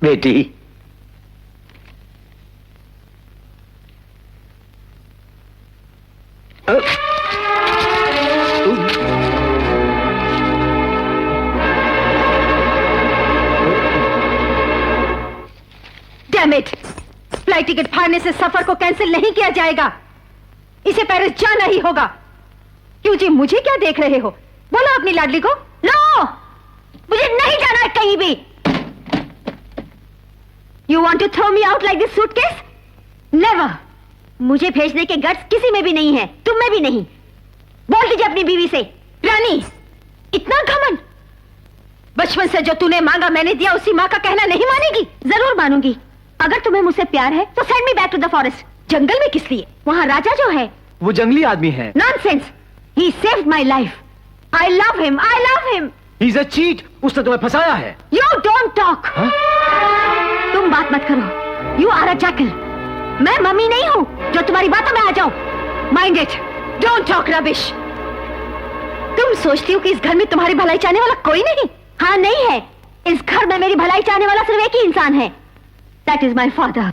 बेटी, डैम इट, फ्लाइट टिकट फाड़ने से सफर को कैंसिल नहीं किया जाएगा। इसे पेरिस जाना ही होगा। क्यों जी, मुझे क्या देख रहे हो? बोलो अपनी लाडली को। नो, मुझे नहीं जाना है कहीं भी। You want to throw me out like this suitcase? Never. मुझे भेजने के गट्स किसी में भी नहीं है, तुम में भी नहीं। बोल दीजिए अपनी बीवी से। रानी, इतना घमंड। बचपन से जो तूने मांगा मैंने दिया, उसी माँ का कहना नहीं मानेगी? जरूर मानूंगी। अगर तुम्हें मुझसे प्यार है तो send me back to the forest. जंगल में किस लिए? वहाँ राजा जो है वो जंगली आदमी है। Nonsense. He saved my life. I love him. I love him. He's a cheat. उसने तुम्हें फंसाया है। You don't talk. तुम बात मत करो। You are a jackal. मैं मम्मी नहीं हूँ जो तुम्हारी बातों में आ जाऊं। Mind it. Don't talk rubbish. तुम सोचती हो कि इस घर में तुम्हारी भलाई चाहने वाला कोई नहीं? हाँ, नहीं है। इस घर में मेरी भलाई चाहने वाला सिर्फ एक ही इंसान है। That is my father.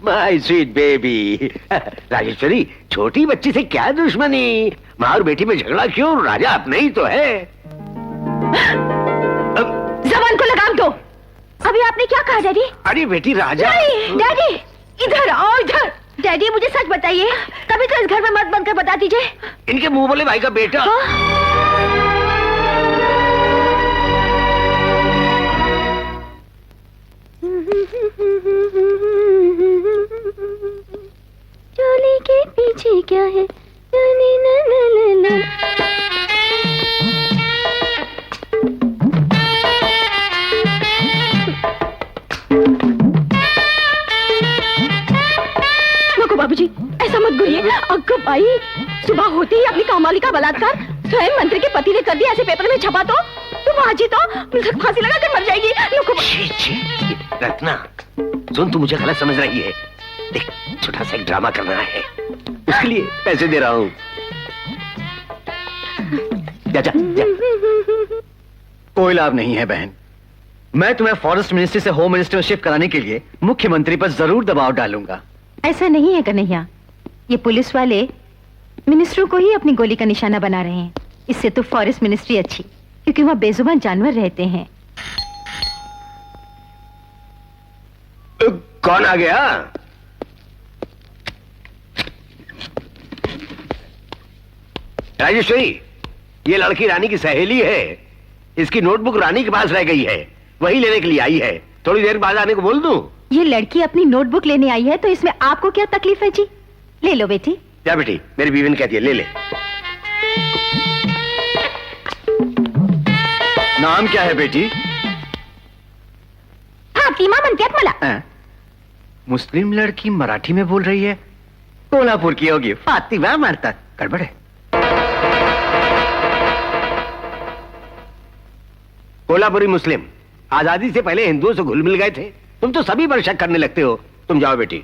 My sweet baby. Rajeshwari, छोटी बच्ची से क्या दुश्मनी? माँ और बेटी में झगड़ा क्यों? राजा अपने ही तो है। जबान को लगाम दो। अभी आपने क्या कहा डैडी? अरे बेटी, राजा। डैडी इधर आओ, इधर। डैडी मुझे सच बताइए, कभी तो इस घर में मत बनकर बता दीजिए। इनके मुंह बोले भाई का बेटा। चोली के पीछे क्या है? नको बाबूजी, ऐसा मत बोलिए। अग्गो भाई, सुबह होते ही अपनी कामवाली का बलात्कार स्वयं मंत्री के पति ने कर दिया। ऐसे पेपर में छपा तो आज ही तो फांसी लगा कर मर जाएगी। रत्ना, सुन, तू मुझे गलत समझ रही है। देख, छोटा सा एक ड्रामा करना है, उसके लिए पैसे दे रहा हूँ। जा जा जा। कोई लाभ नहीं है बहन। मैं तुम्हें फॉरेस्ट मिनिस्ट्री से होम मिनिस्टर में शिफ्ट कराने के लिए मुख्यमंत्री पर जरूर दबाव डालूंगा। ऐसा नहीं है कन्हैया, ये पुलिस वाले मिनिस्टरों को ही अपनी गोली का निशाना बना रहे हैं। इससे तो फॉरेस्ट मिनिस्ट्री अच्छी, क्योंकि वहाँ बेजुबान जानवर रहते हैं। कौन आ गया? राजेश्वरी, ये लड़की रानी की सहेली है। इसकी नोटबुक रानी के पास रह गई है, वही लेने के लिए आई है। थोड़ी देर बाद आने को बोल दूं? ये लड़की अपनी नोटबुक लेने आई है तो इसमें आपको क्या तकलीफ है जी? ले लो बेटी। क्या बेटी, मेरी बीवी ने कहती है ले ले। नाम क्या है बेटी? फातिमा म्हणतात मला। मुस्लिम लड़की मराठी में बोल रही है। कोल्हापुर की होगी, फातिमा मारता। गड़बड़ है। कोल्हापुरी मुस्लिम आजादी से पहले हिंदुओं से घुल मिल गए थे। तुम तो सभी पर शक करने लगते हो। तुम जाओ बेटी।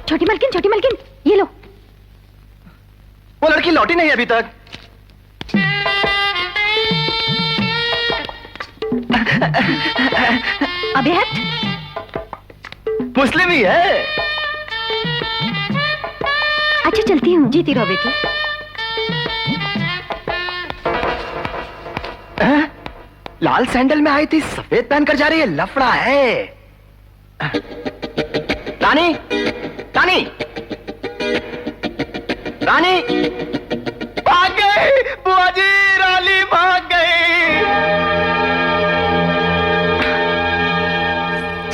छोटी मलकिन, ये लो। वो लड़की लौटी नहीं अभी तक। अबे हट। मुस्लिम ही है। अच्छा चलती हूँ, जीती रहो बेटी। लाल सैंडल में आई थी, सफेद पहनकर जा रही है। लफड़ा है। रानी, रानी, रानी, भाग गई बुआ जी, रानी भाग गई।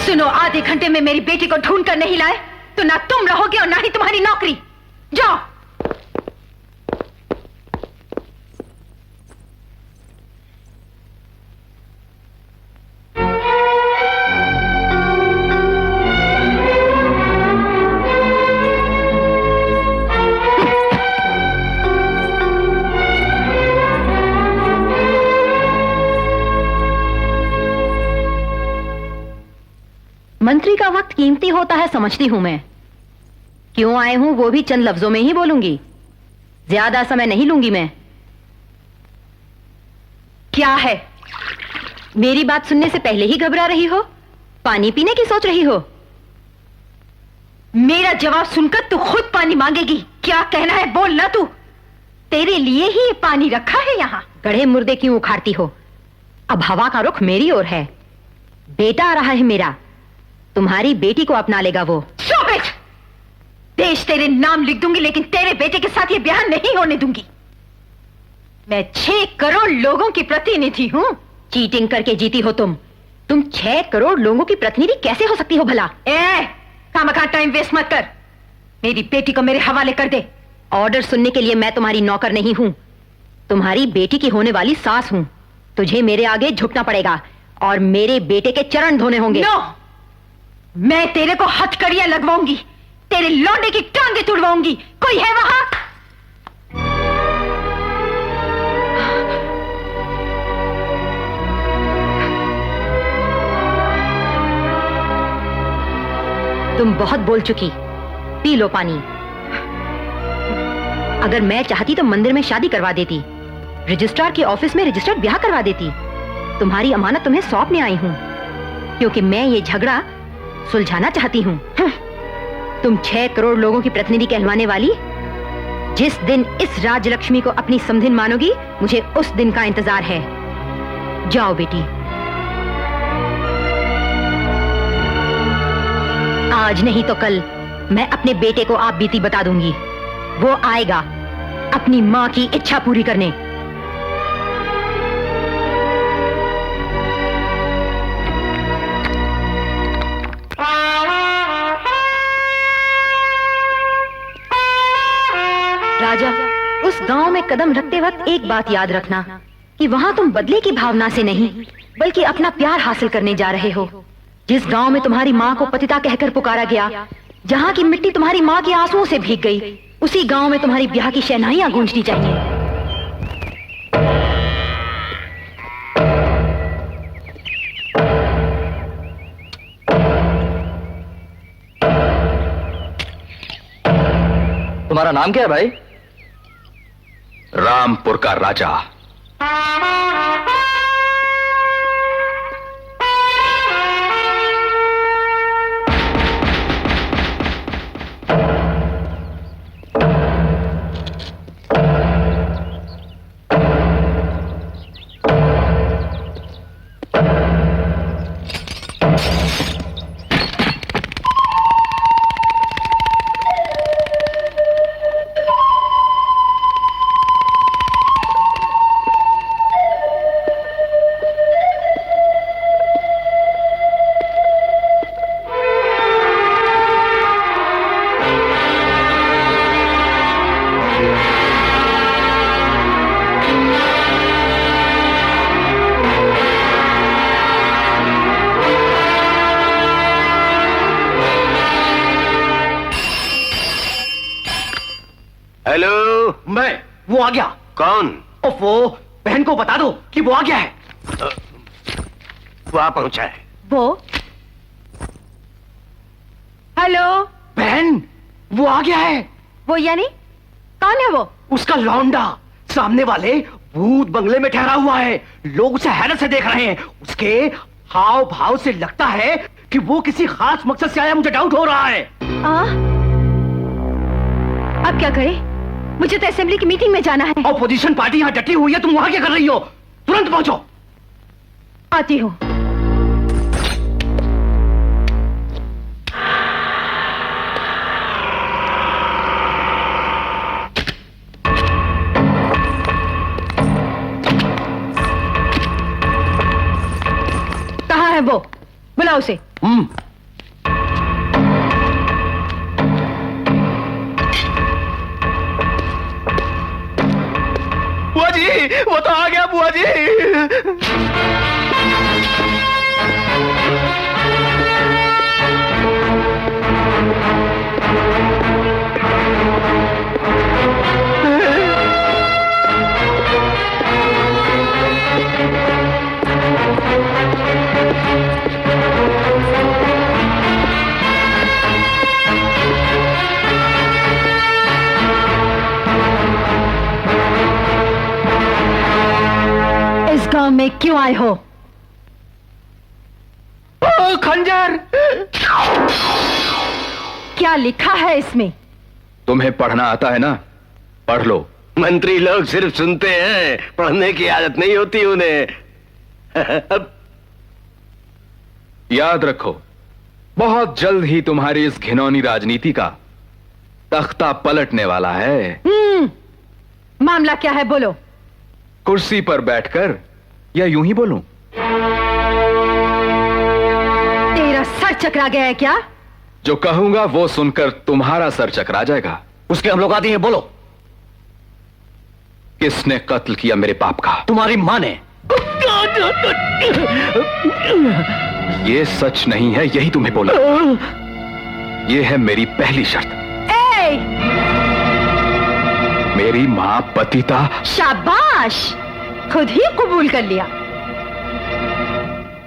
सुनो, आधे घंटे में मेरी बेटी को ढूंढ कर नहीं लाए तो ना तुम रहोगे और ना ही तुम्हारी नौकरी। जाओ। मंत्री का वक्त कीमती होता है, समझती हूं मैं। क्यों आए हूं वो भी चंद लफ्जों में ही बोलूंगी, ज्यादा समय नहीं लूंगी मैं। क्या है? मेरी बात सुनने से पहले ही घबरा रही हो? पानी पीने की सोच रही हो? मेरा जवाब सुनकर तू खुद पानी मांगेगी। क्या कहना है बोल ना तू। तेरे लिए ही ये पानी रखा है यहाँ। गढ़े मुर्दे क्यों उखाड़ती हो? अब हवा का रुख मेरी ओर है। बेटा आ रहा है मेरा, तुम्हारी बेटी को अपना लेगा वो। Stop it! देश तेरे नाम लिख दूंगी, लेकिन तेरे बेटे के साथ ये ब्याह नहीं होने दूंगी। मैं 6 करोड़ लोगों की प्रतिनिधि हूँ। चीटिंग करके जीती हो तुम। 6 करोड़ लोगों की प्रतिनिधि कैसे हो सकती हो भला? खामखा टाइम वेस्ट मत कर। मेरी बेटी को मेरे हवाले कर दे। ऑर्डर सुनने के लिए मैं तुम्हारी नौकर नहीं हूं, तुम्हारी बेटी की होने वाली सास हूं। तुझे मेरे आगे झुकना पड़ेगा और मेरे बेटे के चरण धोने होंगे। नो! मैं तेरे को हथकड़ियां लगवाऊंगी, तेरे लौंडे की टांगे तुड़वाऊंगी। कोई है वहां? तुम बहुत बोल चुकी, पी लो पानी। अगर मैं चाहती तो मंदिर में शादी करवा देती, रजिस्ट्रार के ऑफिस में रजिस्टर्ड ब्याह करवा देती। तुम्हारी अमानत तुम्हें सौंपने आई हूं, क्योंकि मैं ये झगड़ा सुलझाना चाहती हूं। तुम 6 करोड़ लोगों की प्रतिनिधि कहलवाने वाली, जिस दिन इस राजलक्ष्मी को अपनी समधिन मानोगी, मुझे उस दिन का इंतजार है। जाओ बेटी। आज नहीं तो कल मैं अपने बेटे को आप बीती बता दूंगी। वो आएगा अपनी मां की इच्छा पूरी करने। राजा, उस गांव में कदम रखते वक्त एक बात याद रखना कि वहां तुम बदले की भावना से नहीं, बल्कि अपना प्यार हासिल करने जा रहे हो। जिस गांव में तुम्हारी मां को पतिता कहकर पुकारा गया, जहां की मिट्टी तुम्हारी मां के आंसुओं से भीग गई, उसी गांव में तुम्हारी ब्याह की शहनाइयां गूंजनी चाहिए। तुम्हारा नाम क्या है भाई? रामपुर का राजा। वो आ गया। कौन? वो बहन को बता दो कि वो आ गया है। वो आ पहुंचा है। वो? हेलो बहन, वो आ गया है। वो यानी कौन है वो? उसका लौंडा सामने वाले भूत बंगले में ठहरा हुआ है। लोग उसे हैरत से देख रहे हैं। उसके हाव भाव से लगता है कि वो किसी खास मकसद से आया। मुझे डाउट हो रहा है। अब क्या करें? मुझे तो असेंबली की मीटिंग में जाना है। ऑपोजिशन पार्टी यहाँ डटी हुई है, तुम वहां क्या कर रही हो? तुरंत पहुंचो। आती हूँ। कहाँ है वो? बुलाओ उसे। बुआ जी, वो तो आ गया बुआ जी। गांव में क्यों आए हो? खंजर! क्या लिखा है इसमें? तुम्हें पढ़ना आता है ना? पढ़ लो। मंत्री लोग सिर्फ सुनते हैं, पढ़ने की आदत नहीं होती उन्हें। अब याद रखो, बहुत जल्द ही तुम्हारी इस घिनौनी राजनीति का तख्ता पलटने वाला है। मामला क्या है, बोलो। कुर्सी पर बैठकर या यूं ही बोलूं? तेरा सर चकरा गया है क्या? जो कहूंगा वो सुनकर तुम्हारा सर चकरा जाएगा। उसके हम लोग आते हैं, बोलो। किसने कत्ल किया मेरे बाप का? तुम्हारी मां ने। ये सच नहीं है, यही तुम्हें बोला। ये है मेरी पहली शर्त। मेरी मां पतिता। शाबाश, खुद ही कबूल कर लिया।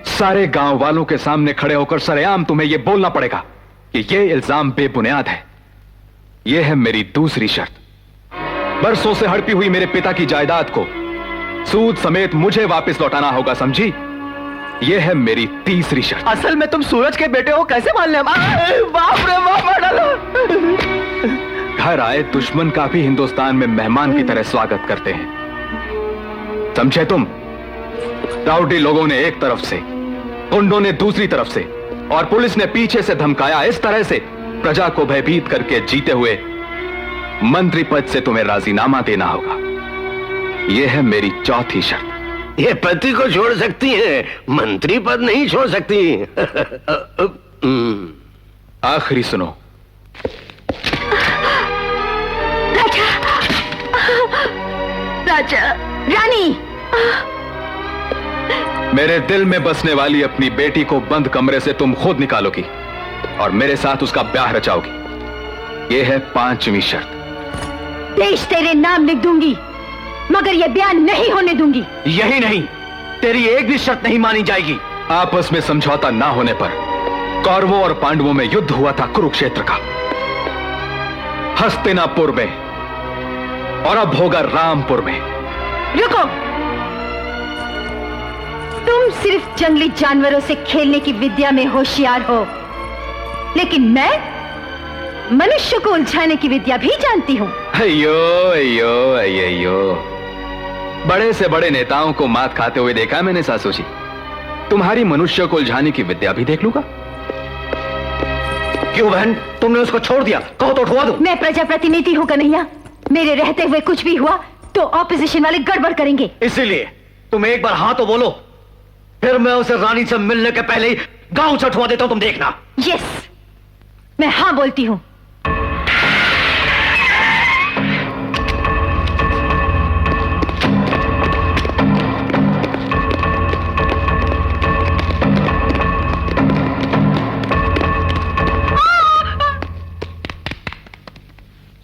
सारे गांव वालों के सामने खड़े होकर सरेआम तुम्हें यह बोलना पड़ेगा कि यह इल्जाम बेबुनियाद है। यह है मेरी दूसरी शर्त। बरसों से हड़पी हुई मेरे पिता की जायदाद को सूद समेत मुझे वापस लौटाना होगा, समझी? यह है मेरी तीसरी शर्त। असल में तुम सूरज के बेटे हो, कैसे मान ले? बाप रे बाप, मार डालो। घर आए दुश्मन का भी हिंदुस्तान में मेहमान की तरह स्वागत करते हैं, समझे तुम? राउडी लोगों ने एक तरफ से, गुंडों ने दूसरी तरफ से, और पुलिस ने पीछे से धमकाया। इस तरह से प्रजा को भयभीत करके जीते हुए मंत्री पद से तुम्हें राजीनामा देना होगा। यह है मेरी चौथी शर्त। ये पति को छोड़ सकती है, मंत्री पद नहीं छोड़ सकती। आखिरी सुनो। राजा, रानी, मेरे दिल में बसने वाली अपनी बेटी को बंद कमरे से तुम खुद निकालोगी और मेरे साथ उसका ब्याह रचाओगी। यह है पांचवी शर्त। देश तेरे नाम लिख दूंगी, मगर यह बयान नहीं होने दूंगी। यही नहीं, तेरी एक भी शर्त नहीं मानी जाएगी। आपस में समझौता ना होने पर कौरवों और पांडवों में युद्ध हुआ था कुरुक्षेत्र का, हस्तिनापुर में, और अब होगा रामपुर में। रुको, तुम सिर्फ जंगली जानवरों से खेलने की विद्या में होशियार हो, लेकिन मैं मनुष्य को उलझाने की विद्या भी जानती हूं। अयो अयो अयो, बड़े से बड़े नेताओं को मात खाते हुए देखा मैंने सासू जी। तुम्हारी मनुष्य को उलझाने की विद्या भी देख लूंगा। क्यों बहन, तुमने उसको छोड़ दिया? कहो तो उठवा दूं। मैं प्रजाप्रतिनिधि हूं कन्हैया, मेरे रहते हुए कुछ भी हुआ तो ऑपोजिशन वाले गड़बड़ करेंगे। इसीलिए तुम एक बार हाँ तो बोलो, फिर मैं उसे रानी से मिलने के पहले ही गांव से उठवा देता हूं, तुम देखना। यस, मैं हाँ बोलती हूं।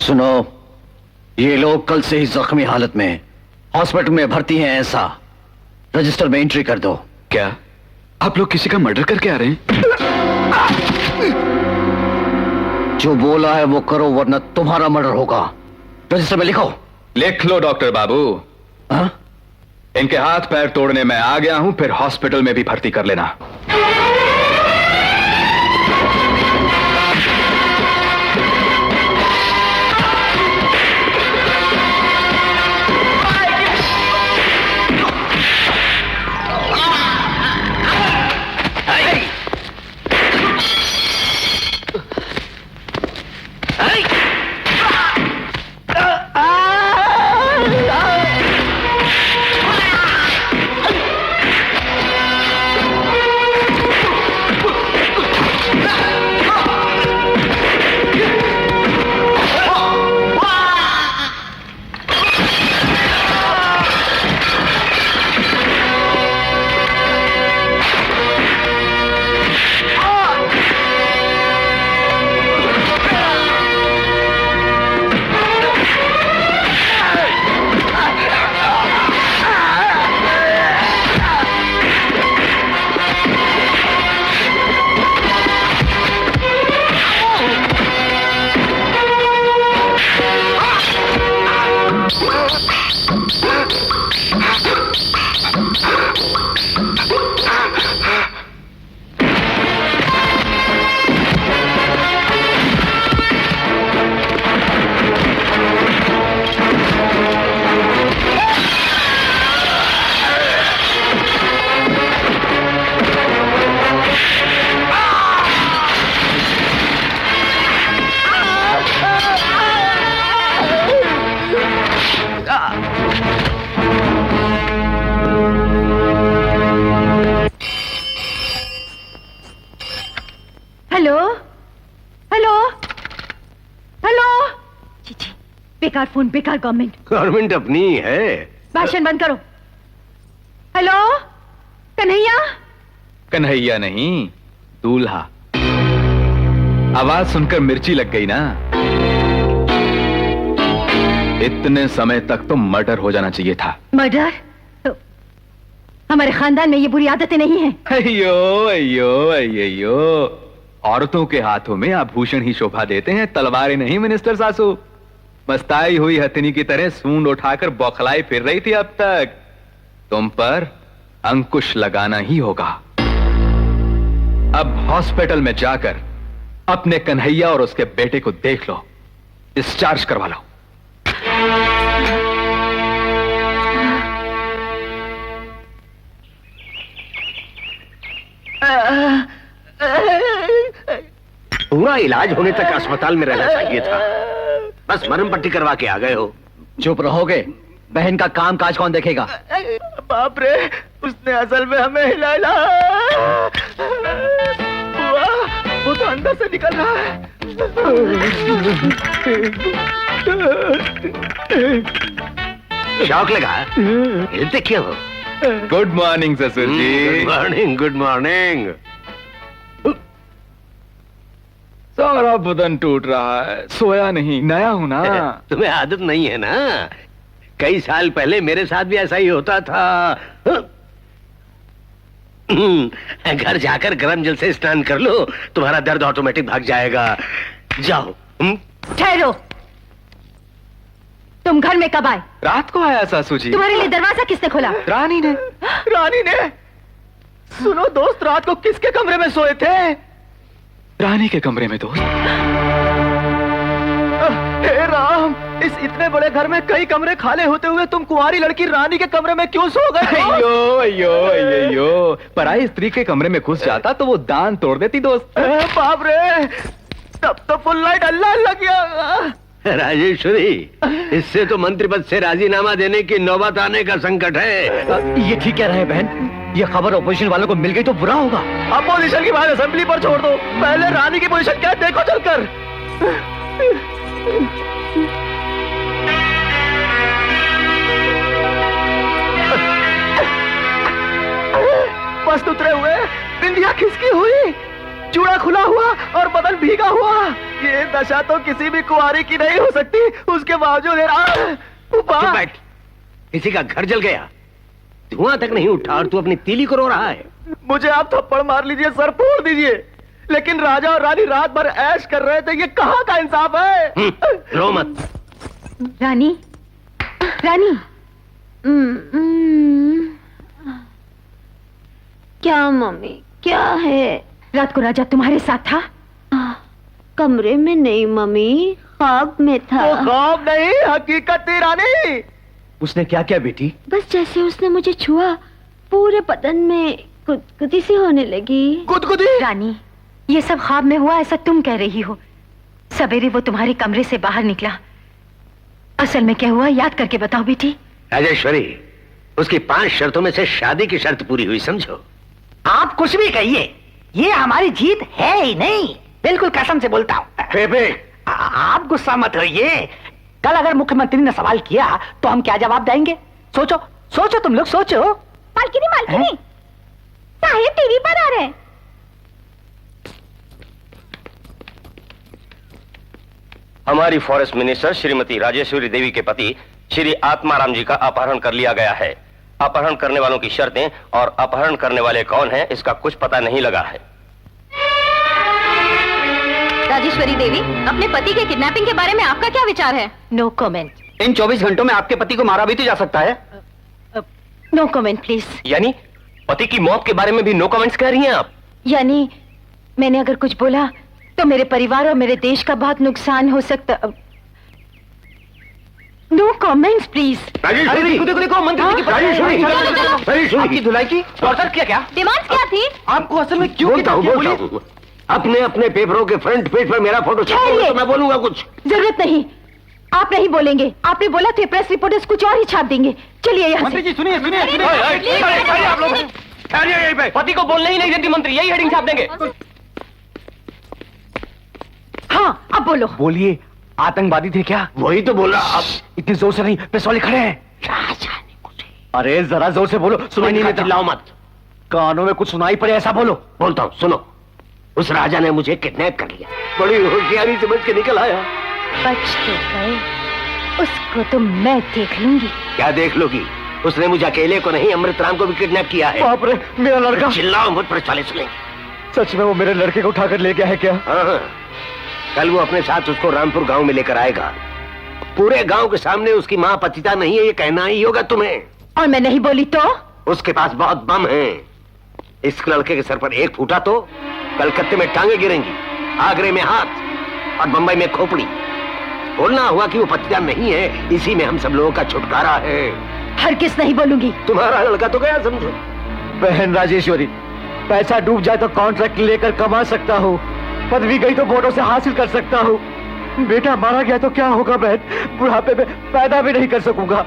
सुनो, ये लोग कल से ही जख्मी हालत में हॉस्पिटल में भर्ती हैं, ऐसा रजिस्टर में एंट्री कर दो। क्या आप लोग किसी का मर्डर करके आ रहे हैं? जो बोला है वो करो, वरना तुम्हारा मर्डर होगा। रजिस्टर में लिखो। लिख लो डॉक्टर बाबू। हाँ? इनके हाथ पैर तोड़ने में आ गया हूं, फिर हॉस्पिटल में भी भर्ती कर लेना। बेकार फोन, बेकार गवर्नमेंट। गवर्नमेंट अपनी ही है। भाषण बंद करो। हेलो कन्हैया। कन्हैया नहीं, दूल्हा। आवाज सुनकर मिर्ची लग गई ना? इतने समय तक तो मर्डर हो जाना चाहिए था। मर्डर? तो हमारे खानदान में ये बुरी आदतें नहीं हैं। अयो अयो अयो, औरतों के हाथों में आभूषण ही शोभा देते हैं, तलवारें नहीं मिनिस्टर सासू। मस्ताई हुई हथिनी की तरह सूंड उठाकर बौखलाई फिर रही थी अब तक। तुम पर अंकुश लगाना ही होगा। अब हॉस्पिटल में जाकर अपने कन्हैया और उसके बेटे को देख लो, डिस्चार्ज करवा लो। पूरा इलाज होने तक अस्पताल में रहना चाहिए था, बस मरहम पट्टी करवा के आ गए हो। चुप रहोगे? बहन का काम काज कौन देखेगा? बाप रे, उसने असल में हमें हिलाया। वो तो अंदर से निकल रहा है। शौक लगा? हिलते क्यों हो? गुड मॉर्निंग ससुर जी। Good morning, good morning. सारा बदन टूट रहा है, सोया नहीं, नया हूं ना। तुम्हें आदत नहीं है ना? कई साल पहले मेरे साथ भी ऐसा ही होता था। घर जाकर गर्म जल से स्नान कर लो, तुम्हारा दर्द ऑटोमेटिक भाग जाएगा। जाओ। ठहरो, तुम घर में कब आए? रात को आया सासू जी। तुम्हारे लिए दरवाजा किसने खोला? रानी ने। रानी ने? सुनो दोस्त, रात को किसके कमरे में सोए थे? रानी के कमरे में दोस्त। हे राम, इस इतने बड़े घर में कई कमरे खाली होते हुए तुम कुंवारी लड़की रानी के कमरे में क्यों सो गए? अयो अयो अयो, पराई स्त्री के कमरे में घुस जाता तो वो दान तोड़ देती दोस्त। बाप रे, तब तो फुल लाइट अल्लाह लग गया। राजेश्वरी, इससे तो मंत्री पद से राजीनामा देने की नौबत आने का संकट है। ये ठीक कह रहे हैं बहन, ये खबर ऑपोजिशन वालों को मिल गई तो बुरा होगा। अपोजिशन की बात असेंबली पर छोड़ दो, पहले रानी की पोजीशन क्या है देखो चलकर। मस्त उतरे हुए, बिंदिया खिसकी हुई, चूड़ा खुला हुआ और बदन भीगा हुआ। ये दशा तो किसी भी कुंवारी की नहीं हो सकती। उसके बावजूद बैठ, किसी का घर जल गया, धुआं तक नहीं उठा और तू अपनी तीली को रो रहा है। मुझे आप थप्पड़ मार लीजिए, सर फोड़ दीजिए, लेकिन राजा और रानी रात भर ऐश कर रहे थे। ये कहाँ का इंसाफ है? रो मत। रानी, रानी। क्या मम्मी, क्या है? रात को राजा तुम्हारे साथ था? कमरे में नहीं मम्मी, ख्वाब में था। वो ख्वाब नहीं, हकीकत थी रानी। उसने क्या किया बेटी? बस जैसे उसने मुझे छुआ, पूरे बदन में गुदगुदी सी होने लगी। गुदगुदी? रानी, ये सब ख्वाब में हुआ ऐसा तुम कह रही हो। सवेरे वो तुम्हारे कमरे से बाहर निकला, असल में क्या हुआ याद करके बताओ बेटी। राजेश्वरी, उसकी 5 शर्तों में से शादी की शर्त पूरी हुई, समझो। आप कुछ भी कहिए, ये हमारी जीत है ही नहीं। बिल्कुल कसम से बोलता हूँ। आप गुस्सा मत होइए। कल अगर मुख्यमंत्री ने सवाल किया तो हम क्या जवाब देंगे? सोचो सोचो, तुम लोग सोचो। मालकिनी, मालकिनी, साहिब टीवी पर आ रहे हैं। हमारी फॉरेस्ट मिनिस्टर श्रीमती राजेश्वरी देवी के पति श्री आत्माराम जी का अपहरण कर लिया गया है। अपहरण करने वालों की शर्तें और अपहरण करने वाले कौन हैं, इसका कुछ पता नहीं लगा है। राजेश्वरी देवी, अपने पति के किडनैपिंग के बारे में आपका क्या विचार है? No comment. इन 24 घंटों में आपके पति को मारा भी तो जा सकता है। No comment please. यानी पति की मौत के बारे में भी नो कमेंट्स कह रही हैं आप? यानी मैंने अगर कुछ बोला तो मेरे परिवार और मेरे देश का बहुत नुकसान हो सकता। No comments please. देखो मंत्री की आपकी धुलाई की ऑर्डर किया क्या? डिमांड क्या थी? आपको असल में क्यों बोलता हूँ। अपने अपने पेपरों के फ्रंट पेज पर मेरा फोटो छापो तो मैं बोलूंगा कुछ। जरूरत नहीं, आप नहीं बोलेंगे। आपने बोला थे प्रेस रिपोर्टर्स कुछ और ही छाप देंगे। चलिए यहाँ से। सुनिए सुनिए आप लोग पति को बोलने ही नहीं देती मंत्री, यही हेडिंग छाप देंगे। हाँ अब बोलो। बोलिए, आतंकवादी थे क्या? वही तो बोल रहा। अब इतनी जोर से नहीं, पुलिस वाले खड़े हैं। राजा ने मुझे। अरे जरा जोर से बोलो, सुनाई नहीं देता। चिल्लाओ मत। कानों में कुछ सुनाई पड़े ऐसा बोलो। बोलता हूँ, सुनो। उस राजा ने मुझे किडनैप कर लिया, बड़ी होशियारी समझ के निकल आया। बच तो गए, उसको तो मैं देख लूंगी। क्या देख लोगी? उसने मुझे अकेले को नहीं, अमृतराम को भी किडनैप किया है। बाप रे, मेरा लड़का। चिल्लाओ मत, पुलिस वाले सुनेंगे। सच में वो मेरे लड़के को उठाकर ले गया है क्या? हाँ, कल वो अपने साथ उसको रामपुर गांव में लेकर आएगा। पूरे गांव के सामने उसकी माँ पतिता नहीं है ये कहना ही होगा तुम्हें। और मैं नहीं बोली तो? उसके पास बहुत बम है। इस लड़के के सर पर एक फूटा तो कलकत्ते में टांगे गिरेंगी, आगरे में हाथ और बंबई में खोपड़ी। बोलना हुआ कि वो पतिता नहीं है, इसी में हम सब लोगों का छुटकारा है। हरगिज़ नहीं बोलूंगी। तुम्हारा लड़का तो गया समझो। बहन राजेश्वरी, पैसा डूब जाए तो कॉन्ट्रैक्ट लेकर कमा सकता हूँ, पदवी गई तो वोटों से हासिल कर सकता हूँ। बेटा मारा गया तो क्या होगा बहन? बुढ़ापे में पैदा भी नहीं कर सकूंगा।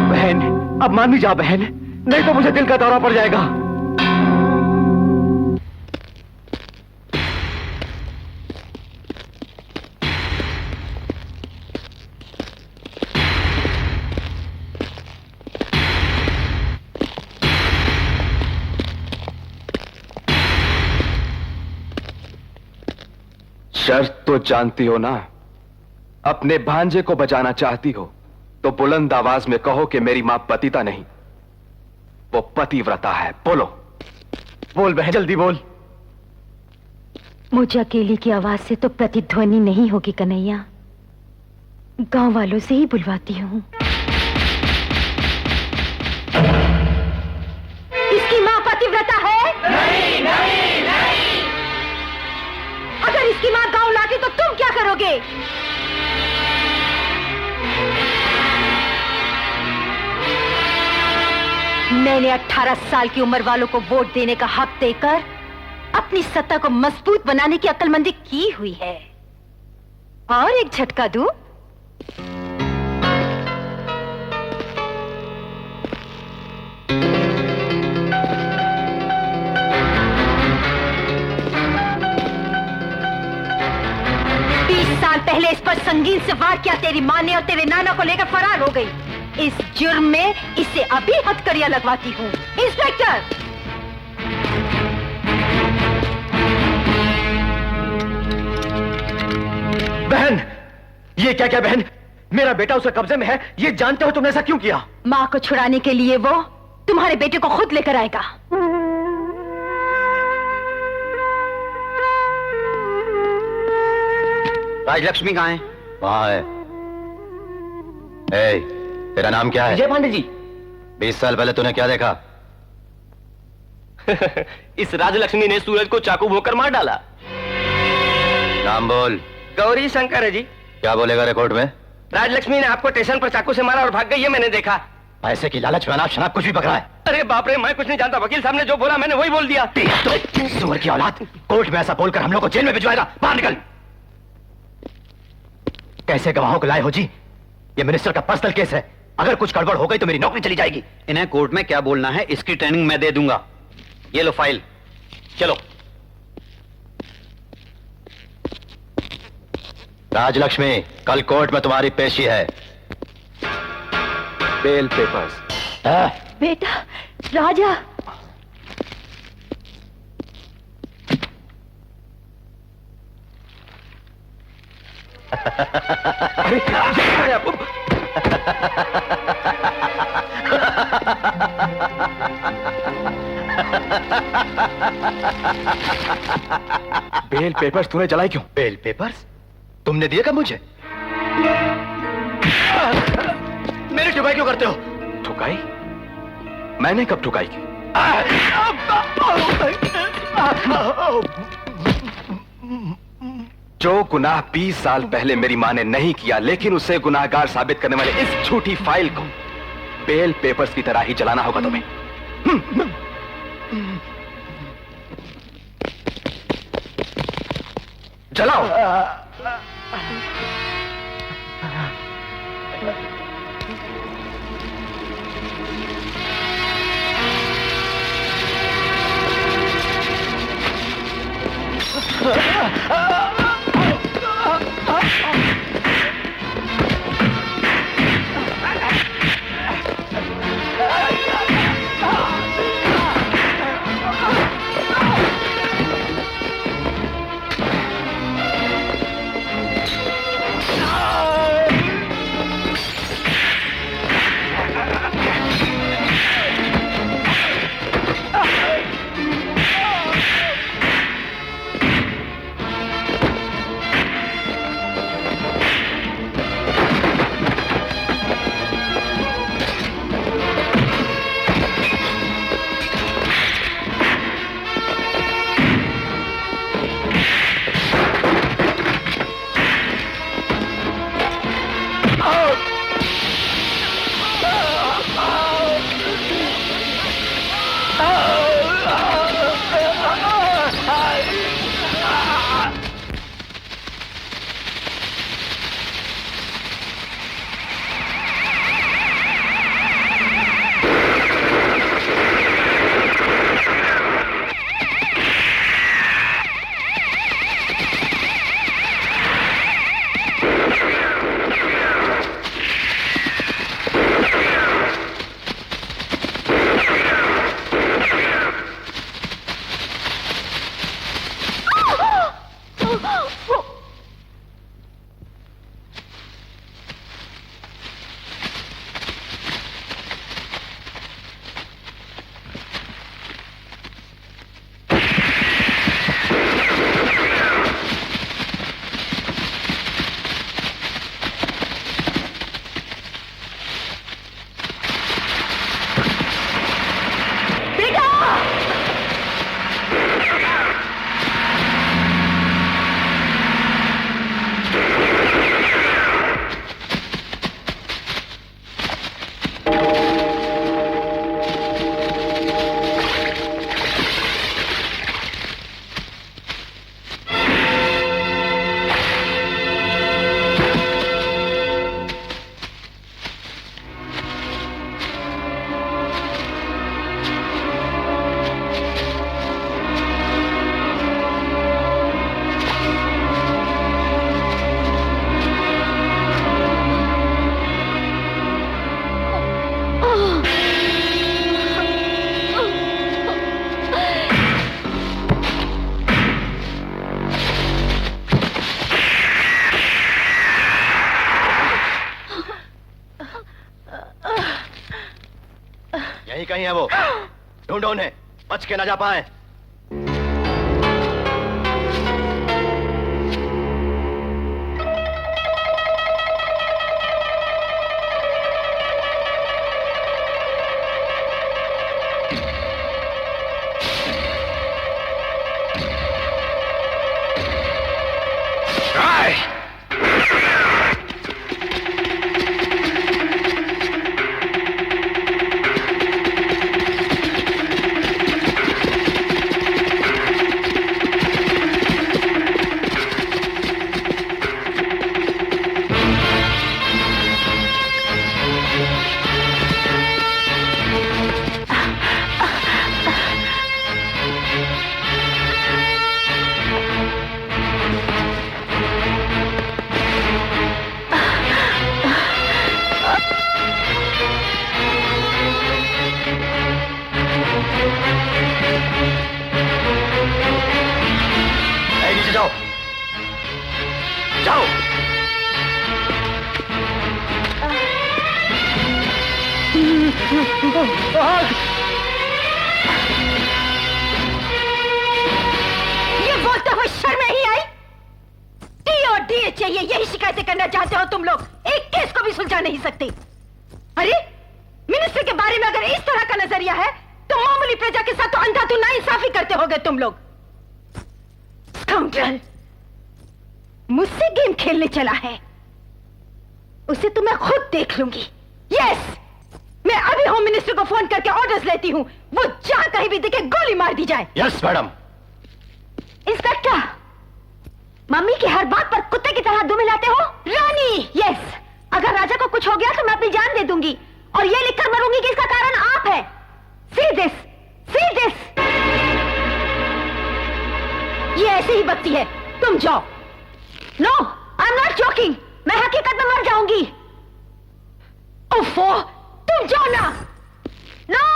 बहन अब मान भी जा बहन, नहीं तो मुझे दिल का दौरा पड़ जाएगा। शर्त तो जानती हो ना? अपने भांजे को बचाना चाहती हो तो बुलंद आवाज में कहो कि मेरी मां पतिता नहीं, वो पतिव्रता है। बोलो। बोल बहन, जल्दी बोल। मुझे अकेली की आवाज से तो प्रतिध्वनि नहीं होगी कन्हैया, गांव वालों से ही बुलवाती हूँ। इसकी माँ पतिव्रता है? नहीं, नहीं, नहीं। अगर इसकी माँ गांव लाती तो तुम क्या करोगे? मैंने 18 साल की उम्र वालों को वोट देने का हक देकर अपनी सत्ता को मजबूत बनाने की अक्लमंदी की हुई है। और एक झटका दूं? साल पहले इस पर संगीन से वार किया तेरी मां ने और तेरे नाना को लेकर फरार हो गई। इस जुर्म में इसे अभी हथकड़ियां लगवाती हूँ। इंस्पेक्टर! बहन, ये क्या क्या बहन? मेरा बेटा उसके कब्जे में है, ये जानते हो तुमने ऐसा क्यों किया? मां को छुड़ाने के लिए वो तुम्हारे बेटे को खुद लेकर आएगा। राजलक्ष्मी कहाँ है? वहां है। ए, तेरा नाम क्या है? विजय पांडे जी। 20 साल पहले तूने क्या देखा? इस राजलक्ष्मी ने सूरज को चाकू भोंकर मार डाला। नाम बोल। गौरी शंकर है जी। क्या बोलेगा रिकॉर्ड में? राजलक्ष्मी ने आपको स्टेशन पर चाकू से मारा और भाग गई, ये मैंने देखा। पैसे की लालच में अनाप शनाप कुछ भी पकड़ा है। अरे बाप रे, मैं कुछ नहीं जानता। वकील साहब ने जो बोला मैंने वही बोल दिया। तो सुअर की औलाद, कोर्ट में ऐसा बोलकर हम लोग को जेल में भिजवाएगा। बाहर निकल। कैसे गवाहों को लाए हो जी? ये मिनिस्टर का पर्सनल केस है, अगर कुछ गड़बड़ हो गई तो मेरी नौकरी चली जाएगी। इन्हें कोर्ट में क्या बोलना है इसकी ट्रेनिंग मैं दे दूंगा। ये लो फाइल, चलो। राजलक्ष्मी, कल कोर्ट में तुम्हारी पेशी है। Bail papers. बेटा, राजा। अरे बेल पेपर्स तूने जलाई क्यों? बेल पेपर्स तुमने दिए कब मुझे? मेरी ठुकाई क्यों करते हो? ठुकाई? मैंने कब ठुकाई की? जो गुनाह 20 साल पहले मेरी मां ने नहीं किया, लेकिन उसे गुनाहगार साबित करने वाले इस झूठी फाइल को बेल पेपर्स की तरह ही जलाना होगा तुम्हें। जलाओ। यहीं कहीं है वो, ढूंढो उन्हें, बच के न जा पाए। ये बोलते हुए शर्म नहीं आई? टीओ चाहिए, यही शिकायतें करना चाहते हो तुम लोग? एक केस को भी सुलझा नहीं सकते। अरे मिनिस्टर के बारे में अगर इस तरह का नजरिया है तो मामूली प्रजा के साथ तो अंधाधुंध नाइंसाफी करते होगे तुम लोग। स्काउंड्रल, मुझसे गेम खेलने चला है, उसे तो मैं खुद देख लूंगी। यस, मैं अभी होम मिनिस्टर को फोन करके ऑर्डर्स लेती हूँ, वो जहां कहीं भी दिखे गोली मार दी जाए। Yes madam. इंस्पेक्टर, मम्मी की हर बात पर कुत्ते की तरह दुम मिलाते हो। रानी, यस, अगर राजा को कुछ हो गया तो मैं अपनी जान दे दूंगी और ये लिखकर मरूंगी कि इसका कारण आप है। See this, see this. ये ऐसे ही बकती है, तुम जाओ। No, I am not joking, मैं हकीकत में मर जाऊंगी। ओफो, तुम जाओ ना। नो।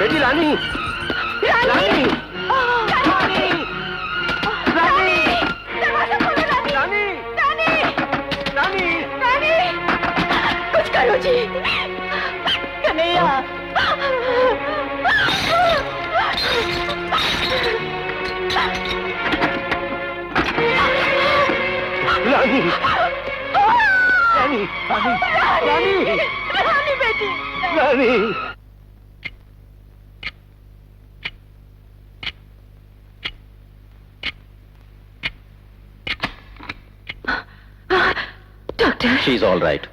बेटी रानी, रानी, रानी, रानी, दरवाजा खोलो रानी, रानी, रानी, रानी, रानी, कुछ करो जी, कन्हैया। रानी, रानी रानी रानी रानी बेटी Rani doctor she is all right.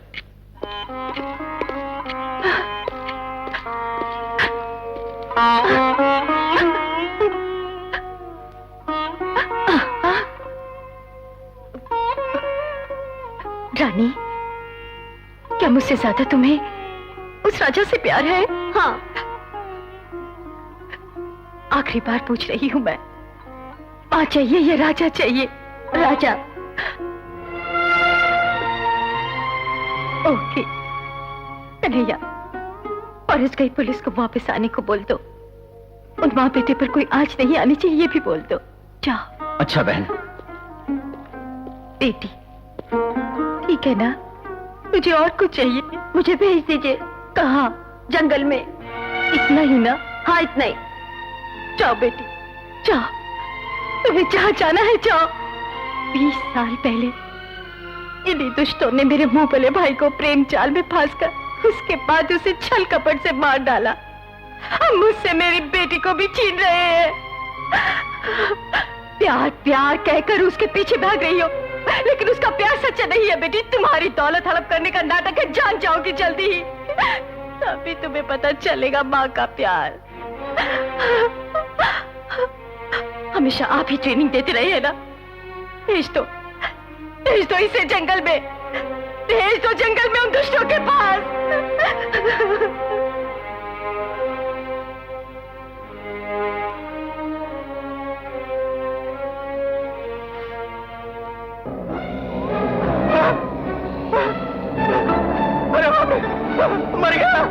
Rani, क्या मुझसे ज्यादा तुम्हें उस राजा से प्यार है? हाँ। आखिरी बार पूछ रही हूं मैं, मां चाहिए या राजा चाहिए? राजा। ओके कन्हैया, फॉरेस्ट गई पुलिस को वापस आने को बोल दो। उन माँ बेटे पर कोई आंच नहीं आनी चाहिए, ये भी बोल दो। जाओ। अच्छा बहन। बेटी ठीक है ना? मुझे और कुछ चाहिए, मुझे भेज दीजिए। कहाँ? जंगल में। इतना ही ना? हाँ इतना ही। जाओ बेटी जाओ, तुम्हें जहाँ जाना है जाओ। 20 साल पहले इन्हीं दुष्टों ने मेरे मुंह भले भाई को प्रेम जाल में फांसकर उसके बाद उसे छल कपट से मार डाला। अब मुझसे मेरी बेटी को भी छीन रहे हैं। प्यार प्यार कहकर उसके पीछे भाग रही हो, लेकिन उसका प्यार सच्चा नहीं है बेटी। तुम्हारी दौलत हड़प करने का नाटक है, जान जाओगी जल्दी ही। तभी तुम्हें पता चलेगा माँ का प्यार। हमेशा आप ही ट्रेनिंग देते रहे हैं ना? भेज दो इसे जंगल में, भेज दो जंगल में उन दुष्टों के पास। अरे बाप रे, मर गया।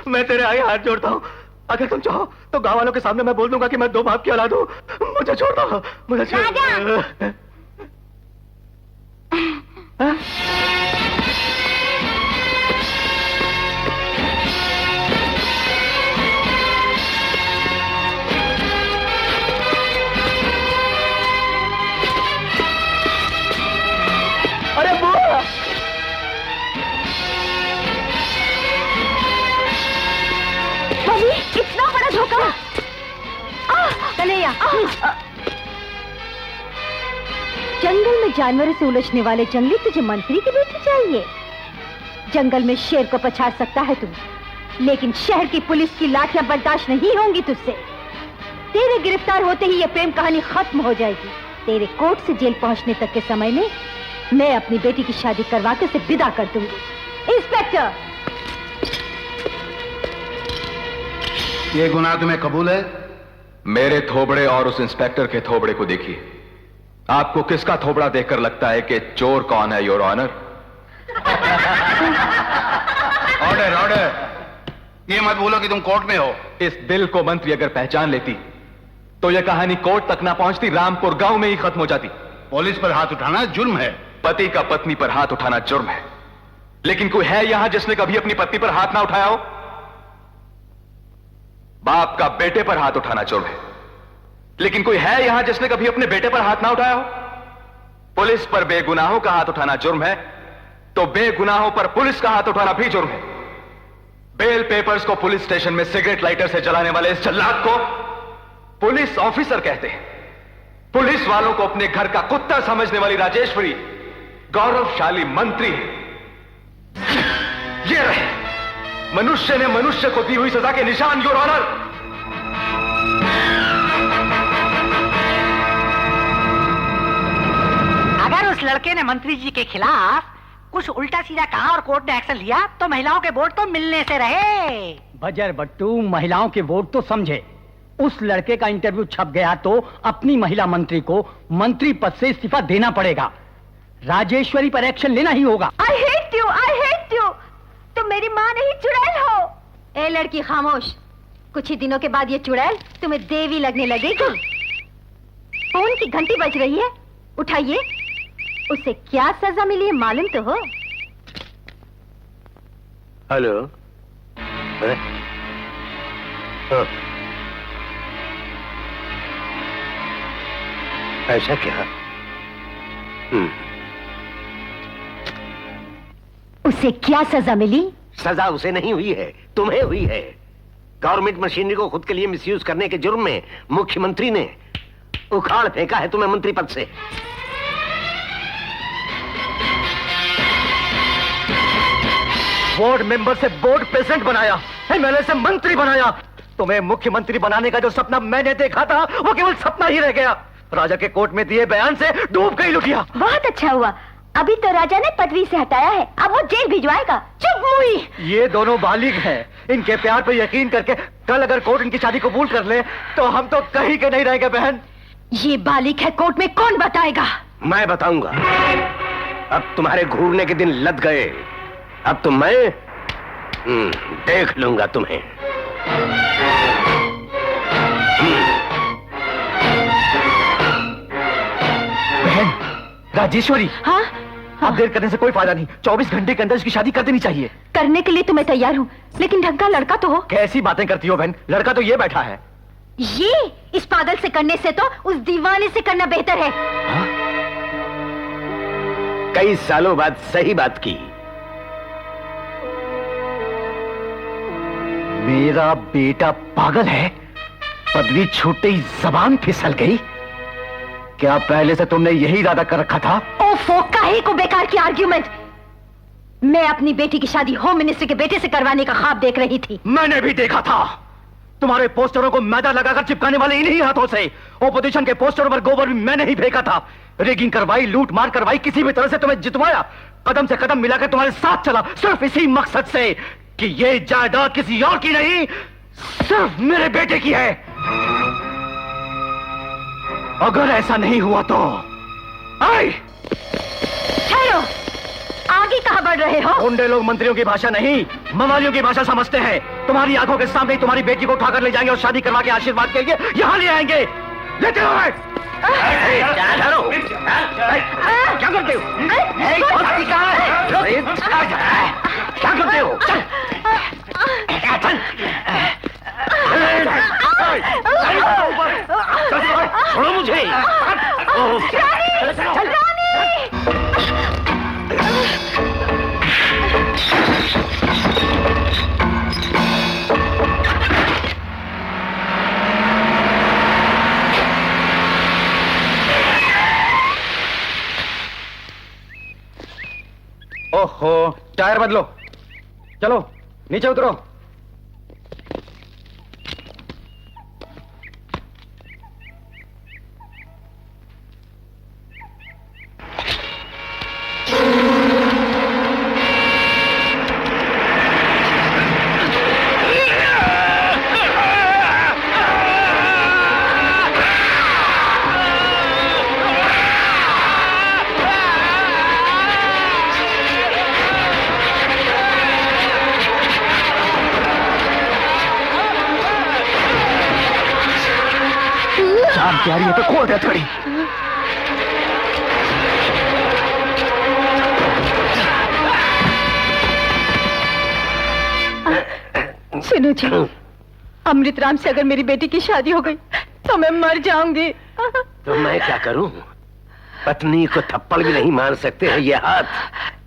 मैं तेरे आगे हाथ जोड़ता हूँ, अगर तुम चाहो तो गांव वालों के सामने मैं बोल दूंगा कि मैं 2 बाप की औलाद हूँ। मुझे छोड़ दो, मुझे छोड़ दो। अरे बुआ, इतना बड़ा धोखा। कन्हैया, जंगल में जानवरों से उलझने वाले जंगली तुझे मंत्री की बेटी चाहिए? जंगल में शेर को पछाड़ सकता है तू, लेकिन शहर की पुलिस की लाठियां बर्दाश्त नहीं होंगी तुझसे। तेरे गिरफ्तार होते ही ये प्रेम कहानी खत्म हो जाएगी। तेरे कोर्ट से जेल पहुंचने तक के समय में मैं अपनी बेटी की शादी करवा के उसे विदा कर दूंगी। इंस्पेक्टर, ये गुनाह तुम्हें कबूल है? मेरे थोबड़े और उस इंस्पेक्टर के थोबड़े को देखिए। आपको किसका थोबड़ा देखकर लगता है कि चोर कौन है, योर ऑनर? ऑर्डर ऑर्डर, ये मत बोलो कि तुम कोर्ट में हो। इस दिल को मंत्री अगर पहचान लेती तो यह कहानी कोर्ट तक ना पहुंचती, रामपुर गांव में ही खत्म हो जाती। पुलिस पर हाथ उठाना जुर्म है। पति का पत्नी पर हाथ उठाना जुर्म है, लेकिन कोई है यहां जिसने कभी अपनी पत्नी पर हाथ ना उठाया हो? बाप का बेटे पर हाथ उठाना जुर्म है, लेकिन कोई है यहां जिसने कभी अपने बेटे पर हाथ ना उठाया हो? पुलिस पर बेगुनाहों का हाथ उठाना जुर्म है, तो बेगुनाहों पर पुलिस का हाथ उठाना भी जुर्म है। बेल पेपर्स को पुलिस स्टेशन में सिगरेट लाइटर से जलाने वाले इस जल्लाद को पुलिस ऑफिसर कहते हैं। पुलिस वालों को अपने घर का कुत्ता समझने वाली राजेश्वरी गौरवशाली मंत्री है। ये रहे मनुष्य ने मनुष्य को दी हुई सजा के निशान, योर ऑनर। अगर उस लड़के ने मंत्री जी के खिलाफ कुछ उल्टा सीधा कहा और कोर्ट ने एक्शन लिया तो महिलाओं के वोट तो मिलने से रहे। बजर बट्टू, महिलाओं के वोट तो समझे। उस लड़के का इंटरव्यू छप गया तो अपनी महिला मंत्री को मंत्री पद से इस्तीफा देना पड़ेगा। राजेश्वरी पर एक्शन लेना ही होगा। I hate you, I hate you। तुम मेरी माँ नहीं चुड़ैल हो। ए लड़की खामोश, कुछ ही दिनों के बाद ये चुड़ैल तुम्हें देवी लगने लगेगी। फोन की घंटी बज रही है, उठाइए। उसे क्या सजा मिली है मालूम तो हो? हेलो। ऐसा क्या? उसे क्या सजा मिली? सजा उसे नहीं हुई है, तुम्हें हुई है। गवर्नमेंट मशीनरी को खुद के लिए मिसयूज करने के जुर्म में मुख्यमंत्री ने उखाड़ फेंका है तुम्हें मंत्री पद से। बोर्ड मेंबर से बोर्ड प्रेसिडेंट बनाया, एमएलए से मंत्री बनाया। तुम्हें मुख्यमंत्री बनाने का जो सपना मैंने देखा था वो केवल सपना ही रह गया। राजा के कोर्ट में दिए बयान से डूब गई लुटिया। बहुत अच्छा हुआ, अभी तो राजा ने पदवी से हटाया है, अब वो जेल भिजवाएगा। चुप मुई। ये दोनों बालिग हैं, इनके प्यार पर यकीन करके कल अगर कोर्ट इनकी शादी कबूल कर ले तो हम तो कहीं के नहीं रहेंगे बहन। ये बालिक है, कोर्ट में कौन बताएगा? मैं बताऊंगा। अब तुम्हारे घूरने के दिन लद गए, अब तो मैं देख लूंगा तुम्हें। बहन राजेश्वरी, हाँ? अब देर करने से कोई फायदा नहीं, 24 घंटे के अंदर इसकी शादी कर देनी चाहिए। करने के लिए तो मैं तैयार हूँ, लेकिन ढंग का लड़का तो हो। कैसी बातें करती हो बहन, लड़का तो ये बैठा है। ये इस पागल से करने से तो उस दीवाने से करना बेहतर है। हाँ? कई सालों बाद सही बात की। मेरा बेटा पागल है? पदवी छूटते ही जबान फिसल गई। क्या पहले से तुमने यही इरादा कर रखा था? ओफो, काहे को बेकार की आर्ग्यूमेंट। मैं अपनी बेटी की शादी होम मिनिस्टर के बेटे से करवाने का ख्वाब देख रही थी। मैंने भी देखा था। तुम्हारे पोस्टरों को मैदा लगाकर चिपकाने वाले इन्हीं हाथों से। ओपोजिशन के पोस्टरों पर गोबर भी मैंने ही फेंका था। रेगिंग करवाई, लूट मार करवाई, किसी भी तरह से तुम्हें जितवाया। कदम से कदम मिलाकर तुम्हारे साथ चला, सिर्फ इसी मकसद से कि ये जायदाद किसी और की नहीं, सिर्फ मेरे बेटे की है। अगर ऐसा नहीं हुआ तो ठहरो, आगे कहां बढ़ रहे हो? गुंडे लोग मंत्रियों की भाषा नहीं, मवालियों की भाषा समझते हैं। तुम्हारी आंखों के सामने तुम्हारी बेटी को उठाकर ले जाएंगे और शादी करवा के आशीर्वाद के लिए यहां ले आएंगे। लेते हो? क्या करते हो? क्या करते हो? छोड़ो मुझे। ओहो, टायर बदलो। चलो नीचे उतरो। यार ये तो खोल दे थोड़ी। सुनो जी, अमृत राम से अगर मेरी बेटी की शादी हो गई तो मैं मर जाऊंगी। तो मैं क्या करूं? पत्नी को थप्पड़ भी नहीं मार सकते हैं ये हाथ।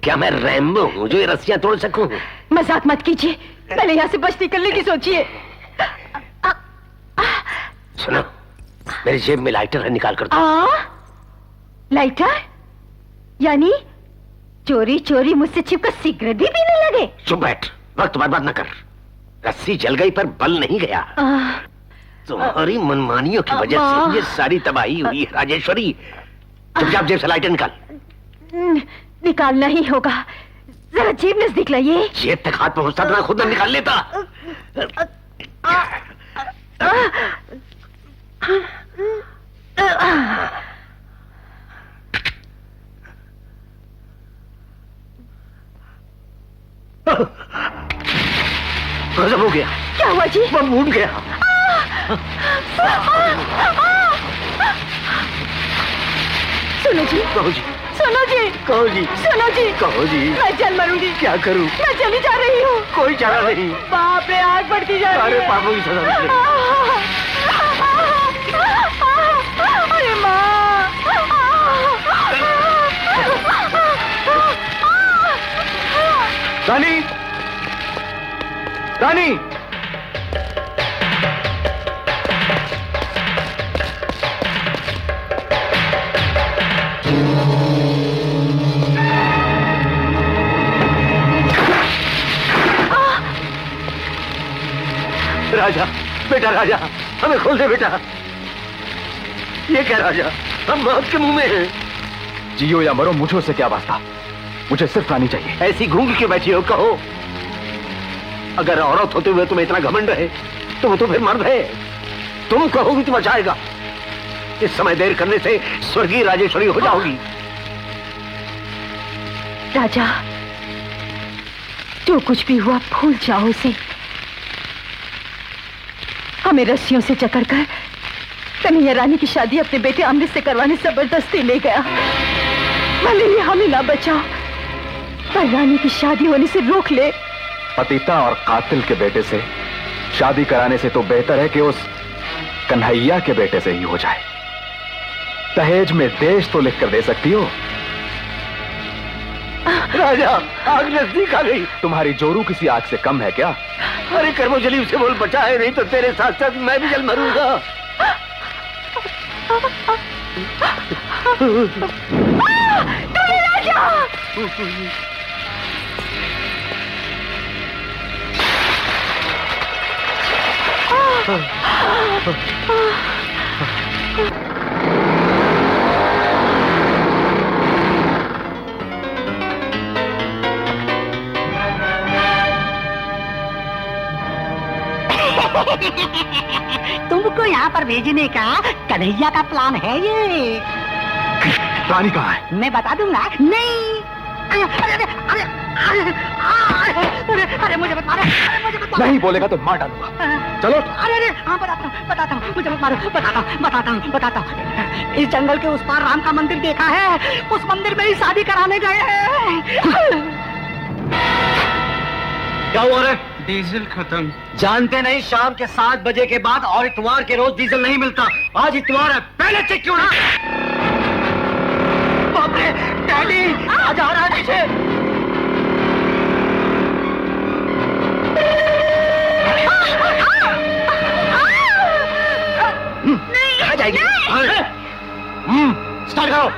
क्या मैं रैम्बो हूं जो ये रस्सियां तोड़ सकूं? मजाक मत कीजिए, पहले यहाँ से बच निकलने की सोचिए। सुनो, मेरी जेब में लाइटर है, निकाल कर दो। लाइटर? यानी चोरी चोरी मुझसे छिपकर सिगरेट भी पीने लगे? चुप बैठ, वक्त बर्बाद न कर। रस्सी जल गई पर बल नहीं गया। तुम्हारी मनमानियों की वजह से ये सारी तबाही हुई है राजेश्वरी। चुपचाप जेब से लाइटर निकाल। निकालना ही होगा, जरा जेब नजदीक लाइए। जेब तक हाथ पहुंचता तो मैं खुद न निकाल लेता। गजब हो गया। क्या हुआ जी? मैं भूल गया। सुनो जी, कहो जी, सुनो जी, कहो जी, सुनो जी, कहो जी। मैं चल मरूंगी। क्या करूं? मैं चली जा रही हूँ। कोई चारा नहीं। बाप रे, आग बढ़ती जा रही है। अरे पापों की सजा मुझे। अरे माँ, रानी, रानी, राजा, बेटा राजा, हमें खोल दे बेटा। ये क्या राजा, हम मौत के मुंह में हैं। जियो या मरो, मुझे उससे क्या वास्ता। मुझे सिर्फ रानी चाहिए। ऐसी घूंघ के बैठी हो, कहो। अगर औरत होते हुए तुम्हें इतना घमंड है तो वो तो फिर मर्द है। तुम कहोगी तो बचाएगा। इस समय देर करने से स्वर्गीय राजेश्वरी हो जाओगी। राजा, जो कुछ भी हुआ भूल जाओ उसे। हमें रस्सियों से जकड़कर कन्हैया रानी की शादी अपने बेटे अमृत से करवाने जबरदस्ती ले गया। भले ही हमें ना बचाओ, पर रानी की शादी होने से रोक ले। पतिता और कातिल के बेटे से शादी कराने से तो बेहतर है कि उस कन्हैया के बेटे से ही हो जाए। दहेज में देश तो लिख कर दे सकती हो। राजा, आग नजदीक आ गई। तुम्हारी जोरू किसी आग से कम है क्या? अरे कर्मजली से बोल बचा है, नहीं तो तेरे साथ साथ मैं भी जल मरूंगा। राजा! तुमको यहाँ पर भेजने का कन्हैया का प्लान है ये। रानी कहाँ है? मैं बता दूंगा। नहीं, अरे अरे अरे अरे अरे मुझे मत मारो, मुझे मत मारो। नहीं बोलेगा तो मार डालूंगा। चलो। अरे अरे हाँ, बताता हूँ, मुझे मत मारो। बताता हूँ। इस जंगल के उस पार राम का मंदिर देखा है, उस मंदिर में ही शादी कराने गए हैं। क्या हुआ रे? डीजल खत्म। जानते नहीं, शाम के 7 बजे के बाद और इतवार के रोज डीजल नहीं मिलता। आज इतवार है, पहले चेक क्यों ना? बाप रे, डैडी आज आ रहा है पीछे। आ जाएगी। स्टार्ट करो।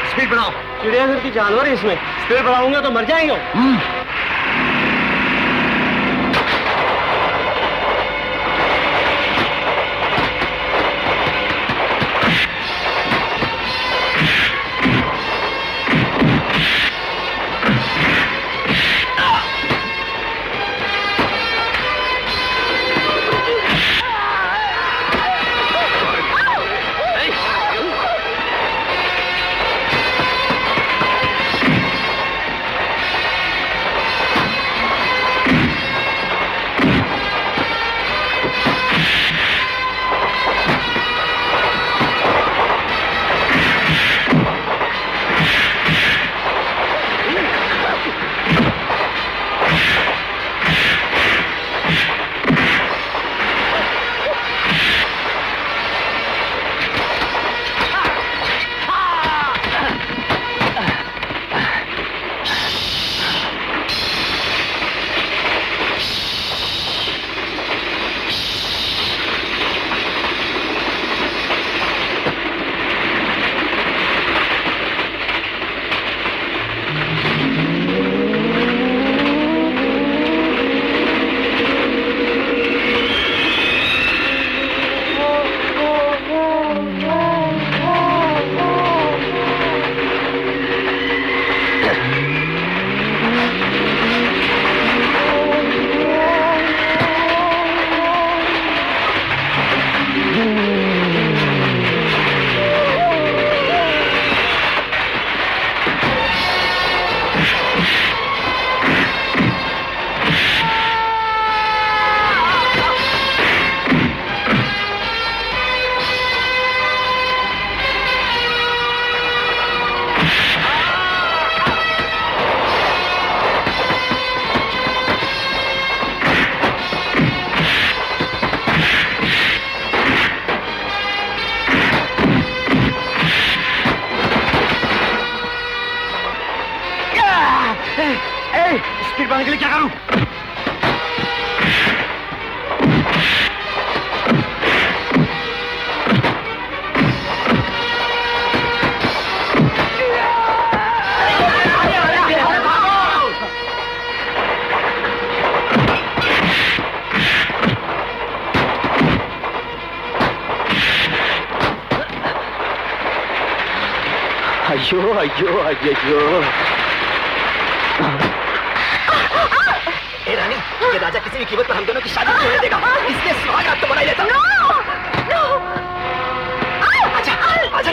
स्पीड बढ़ाओ। चिड़ियाघर की जानवर है इसमें, स्पीड बढ़ाऊंगा तो मर जाएंगे। स्पीड बढ़ाने के लिए क्या करूं? अयो अयो अयो। ए रानी, ये राजा किसी भी कीमत पर हम दोनों की शादी नहीं होने देगा। इसलिए सुहाग रात तो मना ही लेता। आजा, आजा।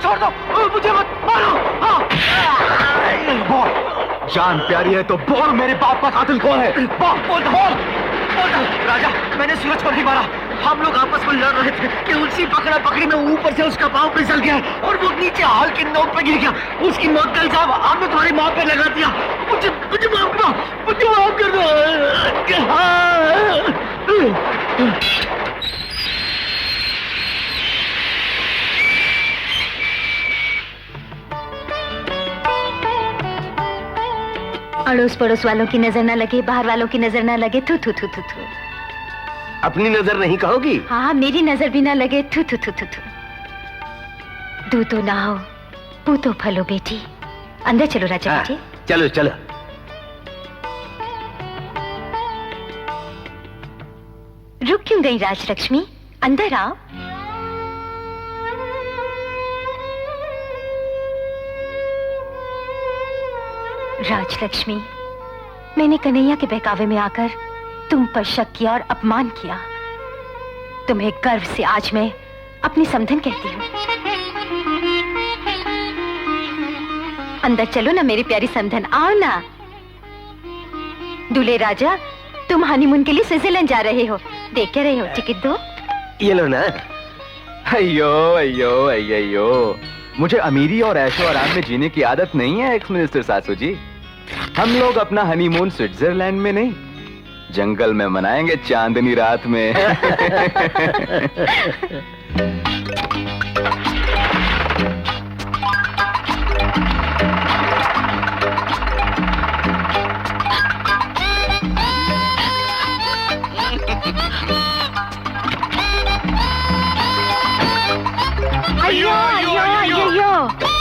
छोड़ दो, मुझे मत मारो। जान प्यारी है तो बोल, मेरे बाप का कातिल कौन है? बोल। राजा, मैंने सूरज को नहीं मारा। हम लोग आपस में लड़ रहे थे कि उसी पकड़ा पकड़ी में ऊपर से उसका पांव फिसल गया और वो नीचे हाल के नोक पे गिर गया। उसकी मौत का इल्जाम आपने तुम्हारी माँ पे लगा दिया। मुझे माफ कर दो। अड़ोस पड़ोस वालों की नजर ना लगे, बाहर वालों की नजर ना लगे। थू थू थू थू थू। अपनी नजर नहीं कहोगी? हाँ, मेरी नजर भी ना लगे। थू थू थू थू थू। दूध तो ना हो, पू तो फलो बेटी। अंदर चलो राजा बेटे। चलो चलो। रुक क्यों गई राजलक्ष्मी? अंदर आओ। राजलक्ष्मी, मैंने कन्हैया के बहकावे में आकर तुम पर शक किया और अपमान किया। तुम्हें गर्व से आज मैं अपनी समधन कहती हूँ। अंदर चलो ना मेरी प्यारी समधन, आओ ना। दूल्हे राजा, तुम हनीमून के लिए स्विट्जरलैंड जा रहे हो। देख क्या रहे हो? टिकट दो। ये लो ना। अयो, मुझे अमीरी और ऐशो आराम में जीने की आदत नहीं है एक्स मिनिस्टर सासू जी। हम लोग अपना हनीमून स्विट्जरलैंड में नहीं, जंगल में मनाएंगे चांदनी रात में। अयो।